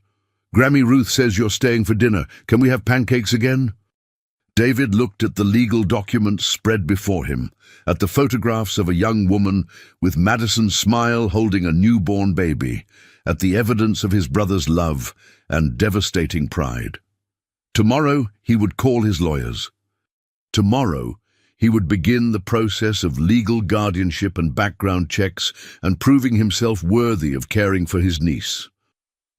Grammy Ruth says you're staying for dinner. Can we have pancakes again? David looked at the legal documents spread before him, at the photographs of a young woman with Madison's smile holding a newborn baby, at the evidence of his brother's love and devastating pride. Tomorrow he would call his lawyers. Tomorrow he would begin the process of legal guardianship and background checks and proving himself worthy of caring for his niece.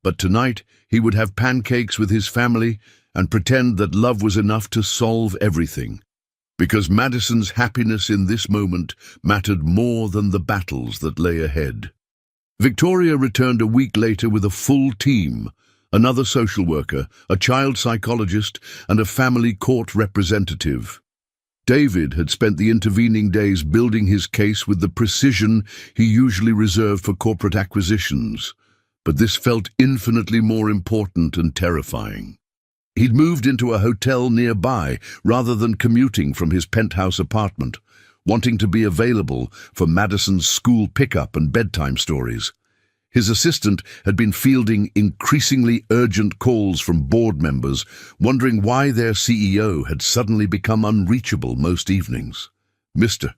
But tonight he would have pancakes with his family and pretend that love was enough to solve everything, because Madison's happiness in this moment mattered more than the battles that lay ahead. Victoria returned a week later with a full team, another social worker, a child psychologist, and a family court representative. David had spent the intervening days building his case with the precision he usually reserved for corporate acquisitions, but this felt infinitely more important and terrifying. He'd moved into a hotel nearby rather than commuting from his penthouse apartment, wanting to be available for Madison's school pickup and bedtime stories. His assistant had been fielding increasingly urgent calls from board members, wondering why their CEO had suddenly become unreachable most evenings. Mr.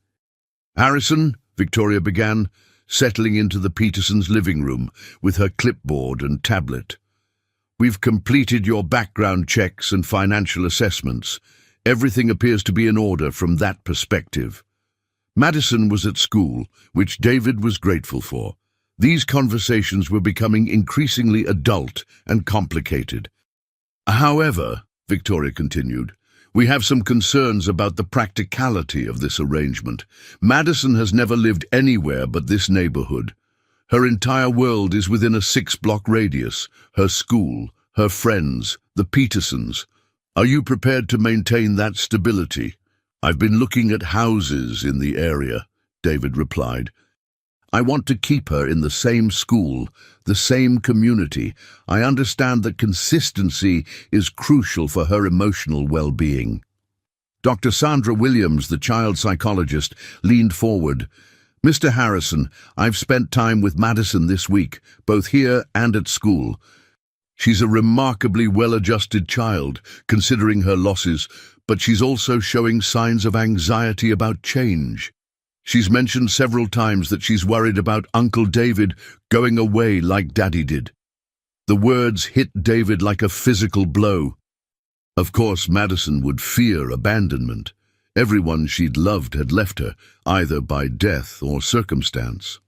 Harrison, Victoria began, settling into the Petersons' living room with her clipboard and tablet. We've completed your background checks and financial assessments. Everything appears to be in order from that perspective. Madison was at school, which David was grateful for. These conversations were becoming increasingly adult and complicated. However, Victoria continued, we have some concerns about the practicality of this arrangement. Madison has never lived anywhere but this neighborhood. Her entire world is within a 6-block radius, her school, her friends, the Petersons. Are you prepared to maintain that stability? I've been looking at houses in the area, David replied. I want to keep her in the same school, the same community. I understand that consistency is crucial for her emotional well-being. Dr. Sandra Williams, the child psychologist, leaned forward. Mr. Harrison, I've spent time with Madison this week, both here and at school. She's a remarkably well-adjusted child, considering her losses, but she's also showing signs of anxiety about change. She's mentioned several times that she's worried about Uncle David going away like Daddy did. The words hit David like a physical blow. Of course, Madison would fear abandonment. Everyone she'd loved had left her, either by death or circumstance.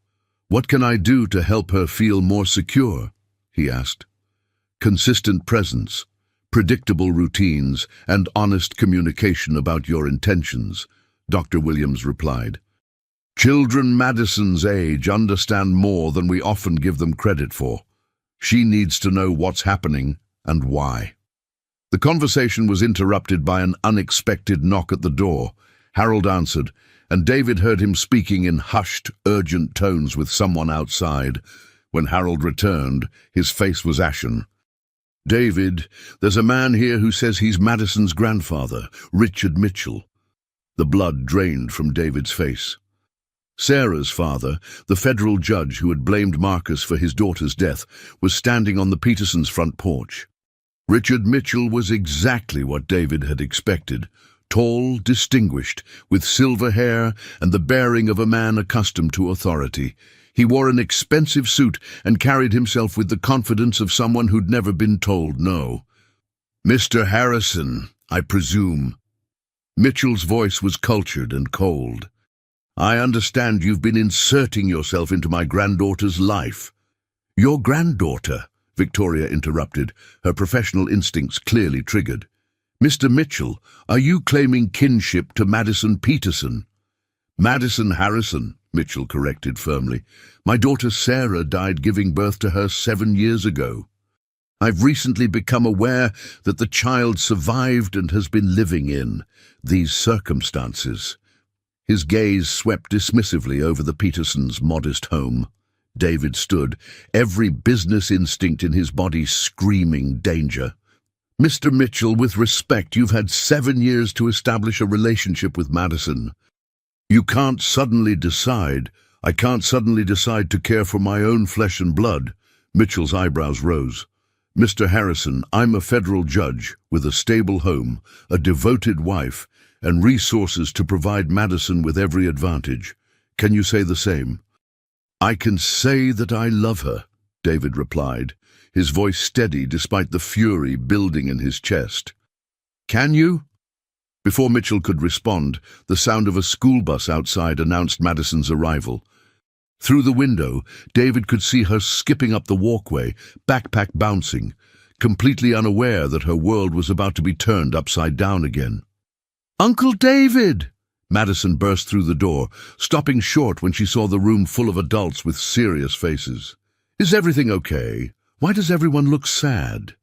What can I do to help her feel more secure? He asked. Consistent presence, predictable routines, and honest communication about your intentions, Dr. Williams replied. Children Madison's age understand more than we often give them credit for. She needs to know what's happening and why. The conversation was interrupted by an unexpected knock at the door. Harold answered, and David heard him speaking in hushed, urgent tones with someone outside. When Harold returned, his face was ashen. David, there's a man here who says he's Madison's grandfather, Richard Mitchell. The blood drained from David's face. Sarah's father, the federal judge who had blamed Marcus for his daughter's death, was standing on the Petersons' front porch. Richard Mitchell was exactly what David had expected. Tall, distinguished, with silver hair and the bearing of a man accustomed to authority. He wore an expensive suit and carried himself with the confidence of someone who'd never been told no. "Mr. Harrison, I presume." Mitchell's voice was cultured and cold. "I understand you've been inserting yourself into my granddaughter's life." "Your granddaughter?" Victoria interrupted, her professional instincts clearly triggered. "Mr. Mitchell, are you claiming kinship to Madison Peterson?" "Madison Harrison," Mitchell corrected firmly. "My daughter Sarah died giving birth to her 7 years ago. I've recently become aware that the child survived and has been living in these circumstances." His gaze swept dismissively over the Petersons' modest home. David stood, every business instinct in his body screaming danger. "Mr. Mitchell, with respect, you've had 7 years to establish a relationship with Madison. You can't suddenly decide. I can't suddenly decide to care for my own flesh and blood." Mitchell's eyebrows rose. "Mr. Harrison, I'm a federal judge with a stable home, a devoted wife, and resources to provide Madison with every advantage. Can you say the same?" "I can say that I love her," David replied, his voice steady despite the fury building in his chest. "Can you?" Before Mitchell could respond, the sound of a school bus outside announced Madison's arrival. Through the window, David could see her skipping up the walkway, backpack bouncing, completely unaware that her world was about to be turned upside down again. "Uncle David!" Madison burst through the door, stopping short when she saw the room full of adults with serious faces. "Is everything okay? Why does everyone look sad?"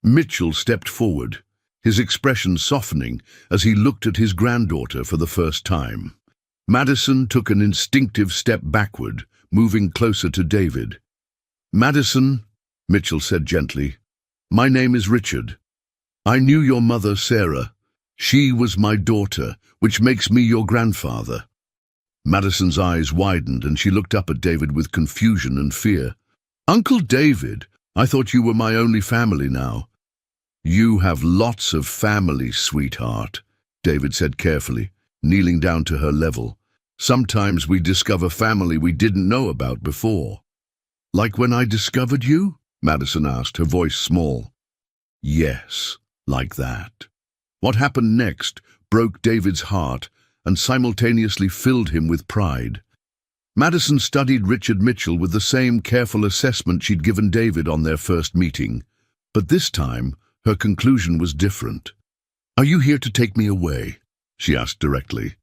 Mitchell stepped forward, his expression softening as he looked at his granddaughter for the first time. Madison took an instinctive step backward, moving closer to David. "Madison," Mitchell said gently, "my name is Richard. I knew your mother, Sarah. She was my daughter, which makes me your grandfather." Madison's eyes widened and she looked up at David with confusion and fear. "Uncle David, I thought you were my only family now." "You have lots of family, sweetheart," David said carefully, kneeling down to her level. "Sometimes we discover family we didn't know about before." "Like when I discovered you?" Madison asked, her voice small. "Yes, like that." What happened next broke David's heart and simultaneously filled him with pride. Madison studied Richard Mitchell with the same careful assessment she'd given David on their first meeting. But this time, her conclusion was different. "Are you here to take me away?" she asked directly.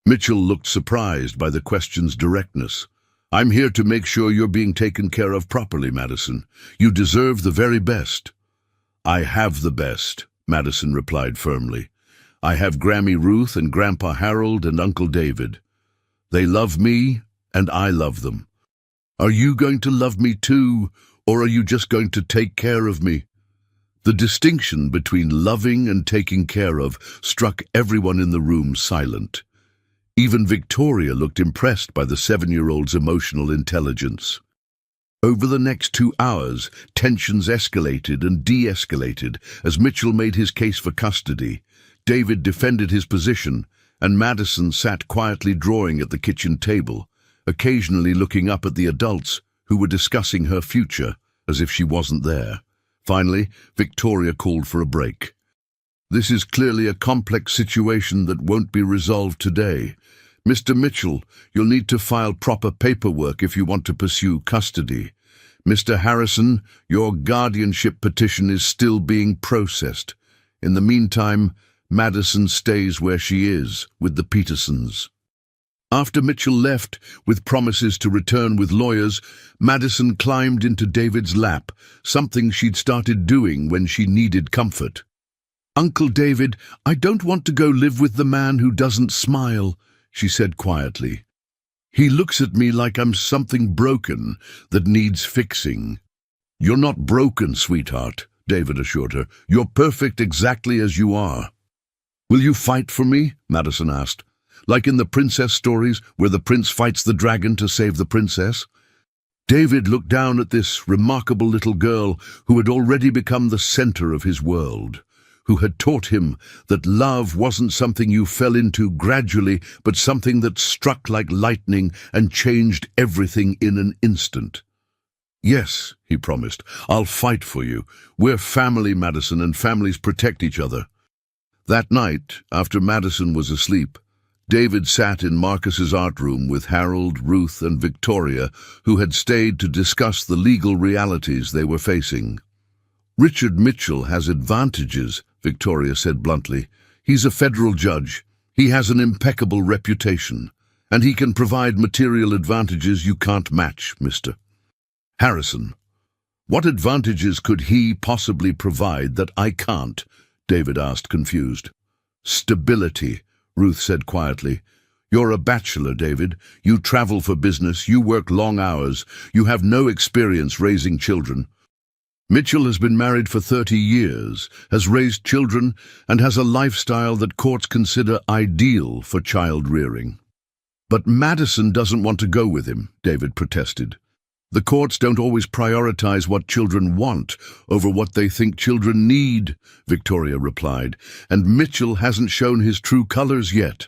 Mitchell looked surprised by the question's directness. "I'm here to make sure you're being taken care of properly, Madison. You deserve the very best." "I have the best," Madison replied firmly. "I have Grammy Ruth and Grandpa Harold and Uncle David. They love me, and I love them. Are you going to love me too, or are you just going to take care of me?" The distinction between loving and taking care of struck everyone in the room silent. Even Victoria looked impressed by the 7-year-old's emotional intelligence. Over the next 2 hours, tensions escalated and de-escalated as Mitchell made his case for custody. David defended his position, and Madison sat quietly drawing at the kitchen table, occasionally looking up at the adults who were discussing her future as if she wasn't there. Finally, Victoria called for a break. "This is clearly a complex situation that won't be resolved today. Mr. Mitchell, you'll need to file proper paperwork if you want to pursue custody. Mr. Harrison, your guardianship petition is still being processed. In the meantime, Madison stays where she is, with the Petersons." After Mitchell left, with promises to return with lawyers, Madison climbed into David's lap, something she'd started doing when she needed comfort. "Uncle David, I don't want to go live with the man who doesn't smile," she said quietly. "He looks at me like I'm something broken that needs fixing." "You're not broken, sweetheart," David assured her. "You're perfect exactly as you are." "Will you fight for me?" Madison asked. "Like in the princess stories, where the prince fights the dragon to save the princess?" David looked down at this remarkable little girl who had already become the center of his world, who had taught him that love wasn't something you fell into gradually, but something that struck like lightning and changed everything in an instant. "Yes," he promised, "I'll fight for you. We're family, Madison, and families protect each other." That night, after Madison was asleep, David sat in Marcus's art room with Harold, Ruth, and Victoria, who had stayed to discuss the legal realities they were facing. "Richard Mitchell has advantages," Victoria said bluntly. "He's a federal judge. He has an impeccable reputation, and he can provide material advantages you can't match, Mr. Harrison. What advantages could he possibly provide that I can't?" David asked, confused. "Stability," Ruth said quietly. "You're a bachelor, David. You travel for business, you work long hours, you have no experience raising children. Mitchell has been married for 30 years, has raised children, and has a lifestyle that courts consider ideal for child rearing." "But Madison doesn't want to go with him," David protested. "The courts don't always prioritize what children want over what they think children need," Victoria replied, "and Mitchell hasn't shown his true colors yet.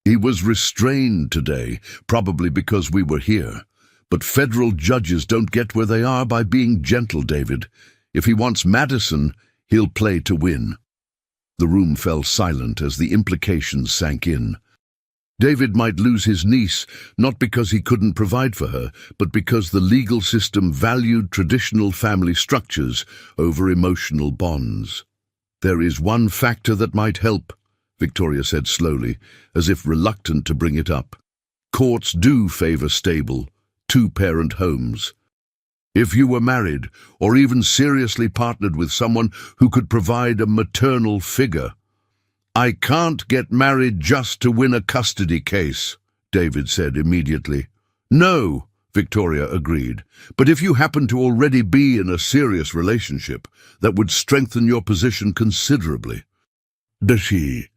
He was restrained today, probably because we were here. But federal judges don't get where they are by being gentle, David. If he wants Madison, he'll play to win." The room fell silent as the implications sank in. David might lose his niece, not because he couldn't provide for her, but because the legal system valued traditional family structures over emotional bonds. "There is one factor that might help," Victoria said slowly, as if reluctant to bring it up. "Courts do favor stable, two-parent homes. If you were married, or even seriously partnered with someone who could provide a maternal figure—" "I can't get married just to win a custody case," David said immediately. "No," Victoria agreed, "but if you happen to already be in a serious relationship, that would strengthen your position considerably." "Does she?"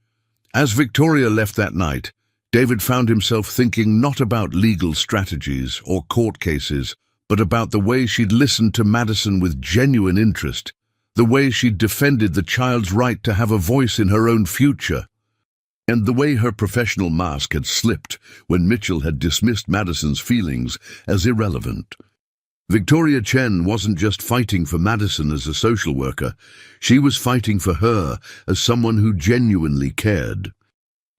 As Victoria left that night, David found himself thinking not about legal strategies or court cases, but about the way she'd listened to Madison with genuine interest, the way she'd defended the child's right to have a voice in her own future, and the way her professional mask had slipped when Mitchell had dismissed Madison's feelings as irrelevant. Victoria Chen wasn't just fighting for Madison as a social worker, she was fighting for her as someone who genuinely cared.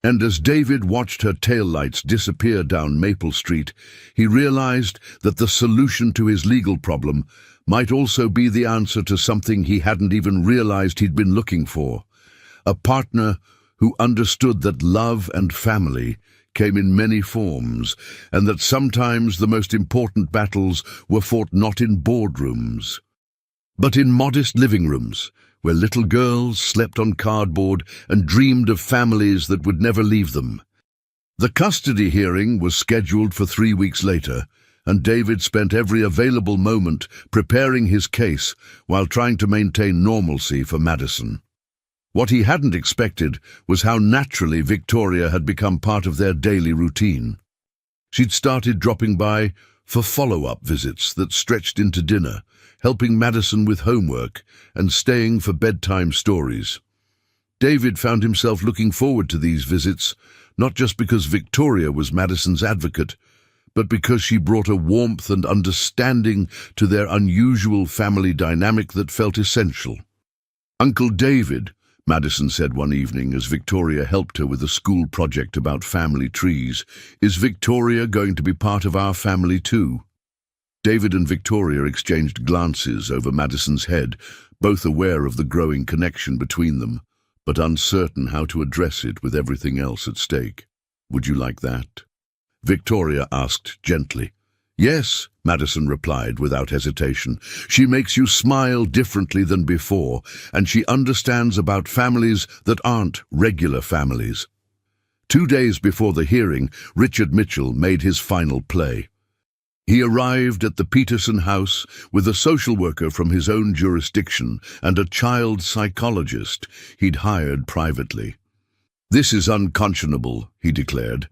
And as David watched her taillights disappear down Maple Street, he realized that the solution to his legal problem might also be the answer to something he hadn't even realized he'd been looking for: a partner who understood that love and family came in many forms, and that sometimes the most important battles were fought not in boardrooms, but in modest living rooms, where little girls slept on cardboard and dreamed of families that would never leave them. The custody hearing was scheduled for 3 weeks later, and David spent every available moment preparing his case while trying to maintain normalcy for Madison. What he hadn't expected was how naturally Victoria had become part of their daily routine. She'd started dropping by for follow-up visits that stretched into dinner, helping Madison with homework, and staying for bedtime stories. David found himself looking forward to these visits, not just because Victoria was Madison's advocate, but because she brought a warmth and understanding to their unusual family dynamic that felt essential. "Uncle David," Madison said one evening as Victoria helped her with a school project about family trees, "is Victoria going to be part of our family too?" David and Victoria exchanged glances over Madison's head, both aware of the growing connection between them, but uncertain how to address it with everything else at stake. "Would you like that?" Victoria asked gently. "Yes," Madison replied without hesitation. "She makes you smile differently than before, and she understands about families that aren't regular families." 2 days before the hearing, Richard Mitchell made his final play. He arrived at the Peterson house with a social worker from his own jurisdiction and a child psychologist he'd hired privately. "This is unconscionable," he declared,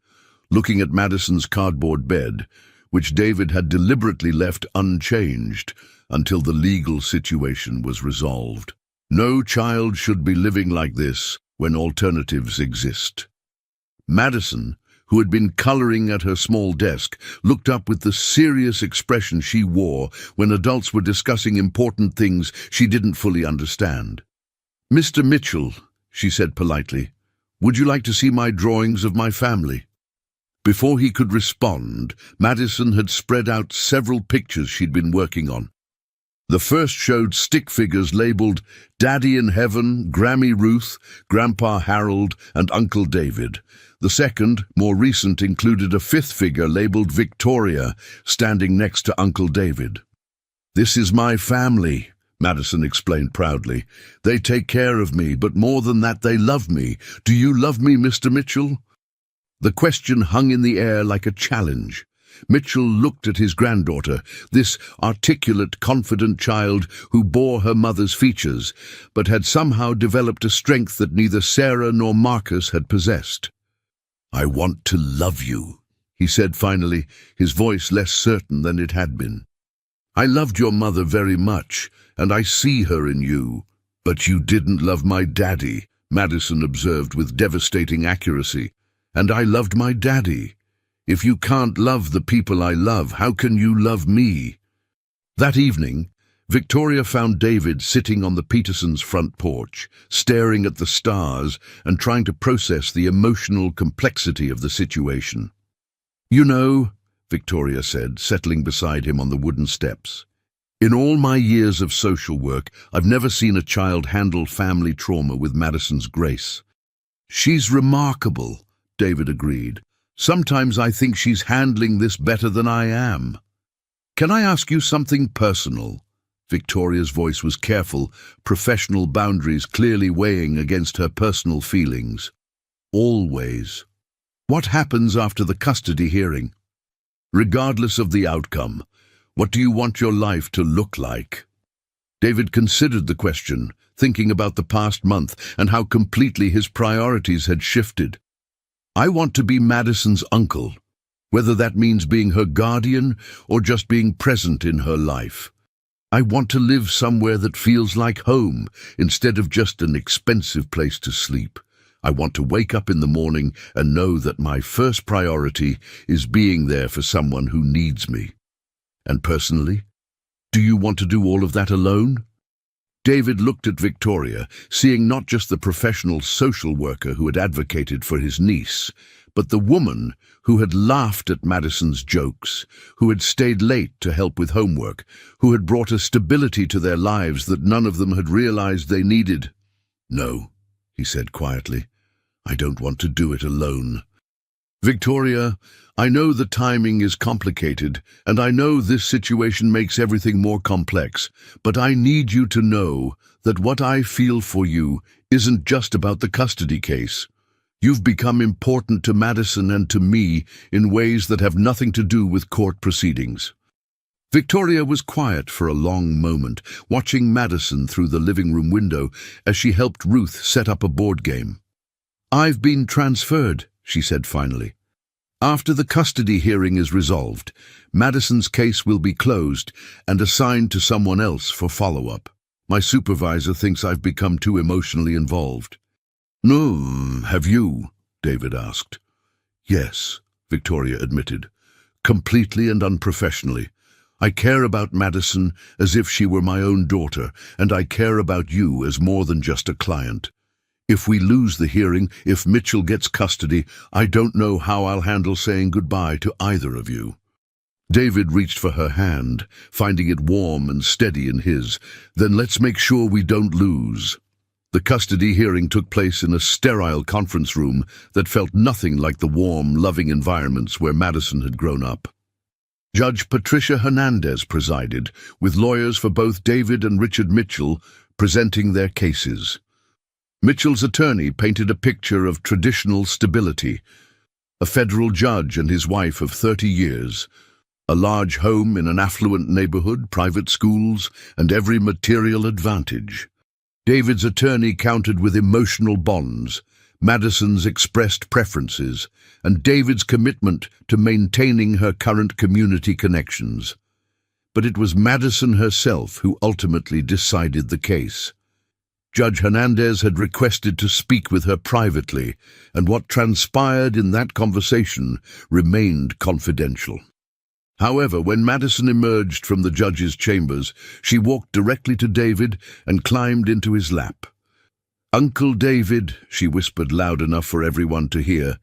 looking at Madison's cardboard bed, which David had deliberately left unchanged until the legal situation was resolved. No child should be living like this when alternatives exist. Madison, who had been coloring at her small desk, looked up with the serious expression she wore when adults were discussing important things she didn't fully understand. "Mr. Mitchell," she said politely, "would you like to see my drawings of my family?" Before he could respond, Madison had spread out several pictures she'd been working on. The first showed stick figures labeled Daddy in Heaven, Grammy Ruth, Grandpa Harold, and Uncle David. The second, more recent, included a fifth figure labeled Victoria, standing next to Uncle David. "This is my family," Madison explained proudly. "They take care of me, but more than that, they love me. Do you love me, Mr. Mitchell?" The question hung in the air like a challenge. Mitchell looked at his granddaughter, this articulate, confident child who bore her mother's features, but had somehow developed a strength that neither Sarah nor Marcus had possessed. "I want to love you," he said finally, his voice less certain than it had been. "I loved your mother very much, and I see her in you. But you didn't love my daddy," Madison observed with devastating accuracy. "And I loved my daddy. If you can't love the people I love, how can you love me?" That evening, Victoria found David sitting on the Petersons' front porch, staring at the stars and trying to process the emotional complexity of the situation. "You know," Victoria said, settling beside him on the wooden steps, "in all my years of social work, I've never seen a child handle family trauma with Madison's grace." "She's remarkable," David agreed. "Sometimes I think she's handling this better than I am." "Can I ask you something personal?" Victoria's voice was careful, professional boundaries clearly weighing against her personal feelings. "Always. What happens after the custody hearing? Regardless of the outcome, what do you want your life to look like?" David considered the question, thinking about the past month and how completely his priorities had shifted. "I want to be Madison's uncle, whether that means being her guardian or just being present in her life. I want to live somewhere that feels like home instead of just an expensive place to sleep. I want to wake up in the morning and know that my first priority is being there for someone who needs me." "And personally, do you want to do all of that alone?" David looked at Victoria, seeing not just the professional social worker who had advocated for his niece, but the woman who had laughed at Madison's jokes, who had stayed late to help with homework, who had brought a stability to their lives that none of them had realized they needed. "No," he said quietly, "I don't want to do it alone. Victoria, I know the timing is complicated, and I know this situation makes everything more complex, but I need you to know that what I feel for you isn't just about the custody case. You've become important to Madison and to me in ways that have nothing to do with court proceedings." Victoria was quiet for a long moment, watching Madison through the living room window as she helped Ruth set up a board game. "I've been transferred," she said finally. "After the custody hearing is resolved, Madison's case will be closed and assigned to someone else for follow-up. My supervisor thinks I've become too emotionally involved." "No, have you?" David asked. "Yes," Victoria admitted, "completely and unprofessionally. I care about Madison as if she were my own daughter, and I care about you as more than just a client. If we lose the hearing, if Mitchell gets custody, I don't know how I'll handle saying goodbye to either of you." David reached for her hand, finding it warm and steady in his. "Then let's make sure we don't lose." The custody hearing took place in a sterile conference room that felt nothing like the warm, loving environments where Madison had grown up. Judge Patricia Hernandez presided, with lawyers for both David and Richard Mitchell presenting their cases. Mitchell's attorney painted a picture of traditional stability: a federal judge and his wife of 30 years, a large home in an affluent neighborhood, private schools, and every material advantage. David's attorney countered with emotional bonds: Madison's expressed preferences, and David's commitment to maintaining her current community connections. But it was Madison herself who ultimately decided the case. Judge Hernandez had requested to speak with her privately, and what transpired in that conversation remained confidential. However, when Madison emerged from the judge's chambers, she walked directly to David and climbed into his lap. "Uncle David," she whispered loud enough for everyone to hear,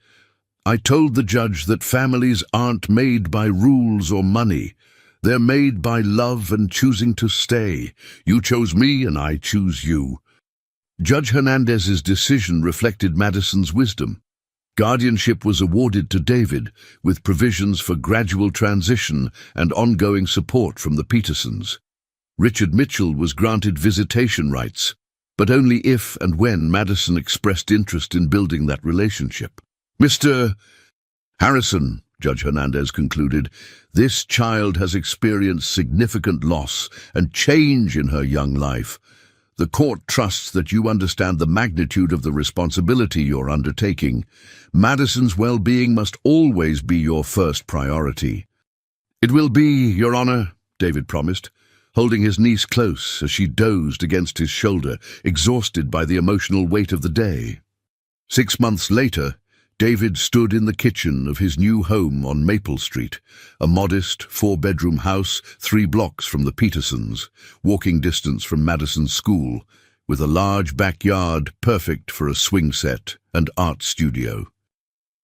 "I told the judge that families aren't made by rules or money. They're made by love and choosing to stay. You chose me and I choose you." Judge Hernandez's decision reflected Madison's wisdom. Guardianship was awarded to David, with provisions for gradual transition and ongoing support from the Petersons. Richard Mitchell was granted visitation rights, but only if and when Madison expressed interest in building that relationship. "Mr. Harrison," Judge Hernandez concluded, "this child has experienced significant loss and change in her young life. The court trusts that you understand the magnitude of the responsibility you're undertaking. Madison's well-being must always be your first priority." "It will be, Your Honor," David promised, holding his niece close as she dozed against his shoulder, exhausted by the emotional weight of the day. 6 months later, David stood in the kitchen of his new home on Maple Street, a modest 4-bedroom house 3 blocks from the Petersons, walking distance from Madison's school, with a large backyard perfect for a swing set and art studio.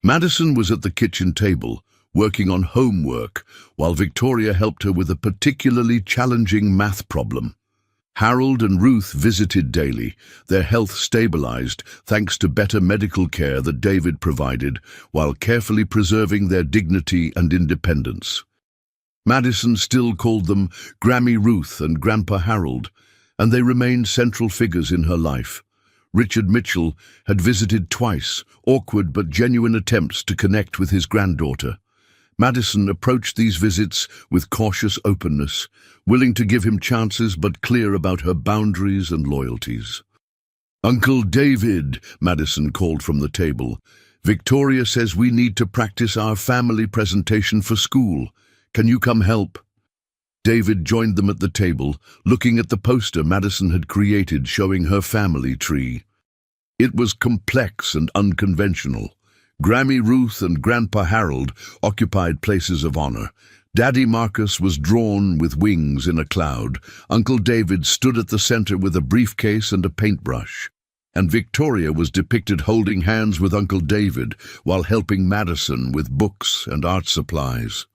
Madison was at the kitchen table, working on homework, while Victoria helped her with a particularly challenging math problem. Harold and Ruth visited daily, their health stabilized thanks to better medical care that David provided, while carefully preserving their dignity and independence. Madison still called them Grammy Ruth and Grandpa Harold, and they remained central figures in her life. Richard Mitchell had visited twice, awkward but genuine attempts to connect with his granddaughter. Madison approached these visits with cautious openness, willing to give him chances but clear about her boundaries and loyalties. "Uncle David," Madison called from the table, "Victoria says we need to practice our family presentation for school. Can you come help?" David joined them at the table, looking at the poster Madison had created showing her family tree. It was complex and unconventional. Grammy Ruth and Grandpa Harold occupied places of honor. Daddy Marcus was drawn with wings in a cloud. Uncle David stood at the center with a briefcase and a paintbrush. And Victoria was depicted holding hands with Uncle David while helping Madison with books and art supplies.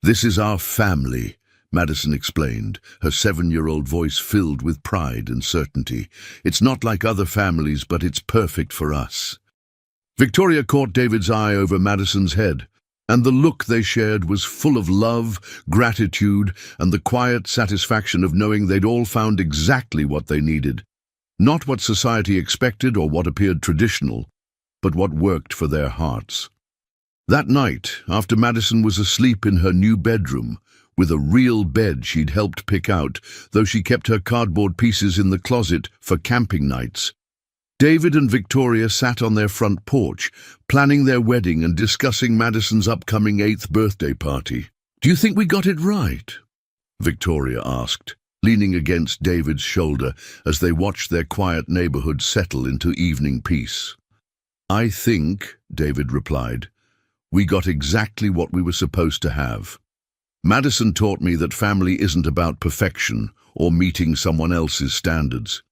"This is our family," Madison explained, her 7-year-old voice filled with pride and certainty. "It's not like other families, but it's perfect for us." Victoria caught David's eye over Madison's head, and the look they shared was full of love, gratitude, and the quiet satisfaction of knowing they'd all found exactly what they needed. Not what society expected or what appeared traditional, but what worked for their hearts. That night, after Madison was asleep in her new bedroom, with a real bed she'd helped pick out, though she kept her cardboard pieces in the closet for camping nights, David and Victoria sat on their front porch, planning their wedding and discussing Madison's upcoming 8th birthday party. "Do you think we got it right?" Victoria asked, leaning against David's shoulder as they watched their quiet neighborhood settle into evening peace. "I think," David replied, "we got exactly what we were supposed to have. Madison taught me that family isn't about perfection or meeting someone else's standards.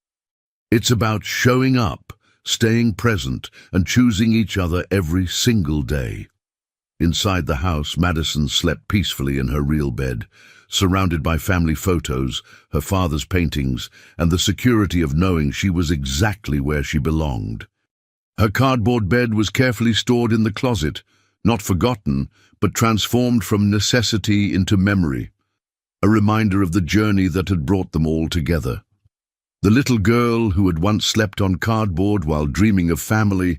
It's about showing up, staying present, and choosing each other every single day." Inside the house, Madison slept peacefully in her real bed, surrounded by family photos, her father's paintings, and the security of knowing she was exactly where she belonged. Her cardboard bed was carefully stored in the closet, not forgotten, but transformed from necessity into memory, a reminder of the journey that had brought them all together. The little girl who had once slept on cardboard while dreaming of family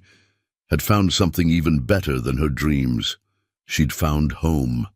had found something even better than her dreams. She'd found home.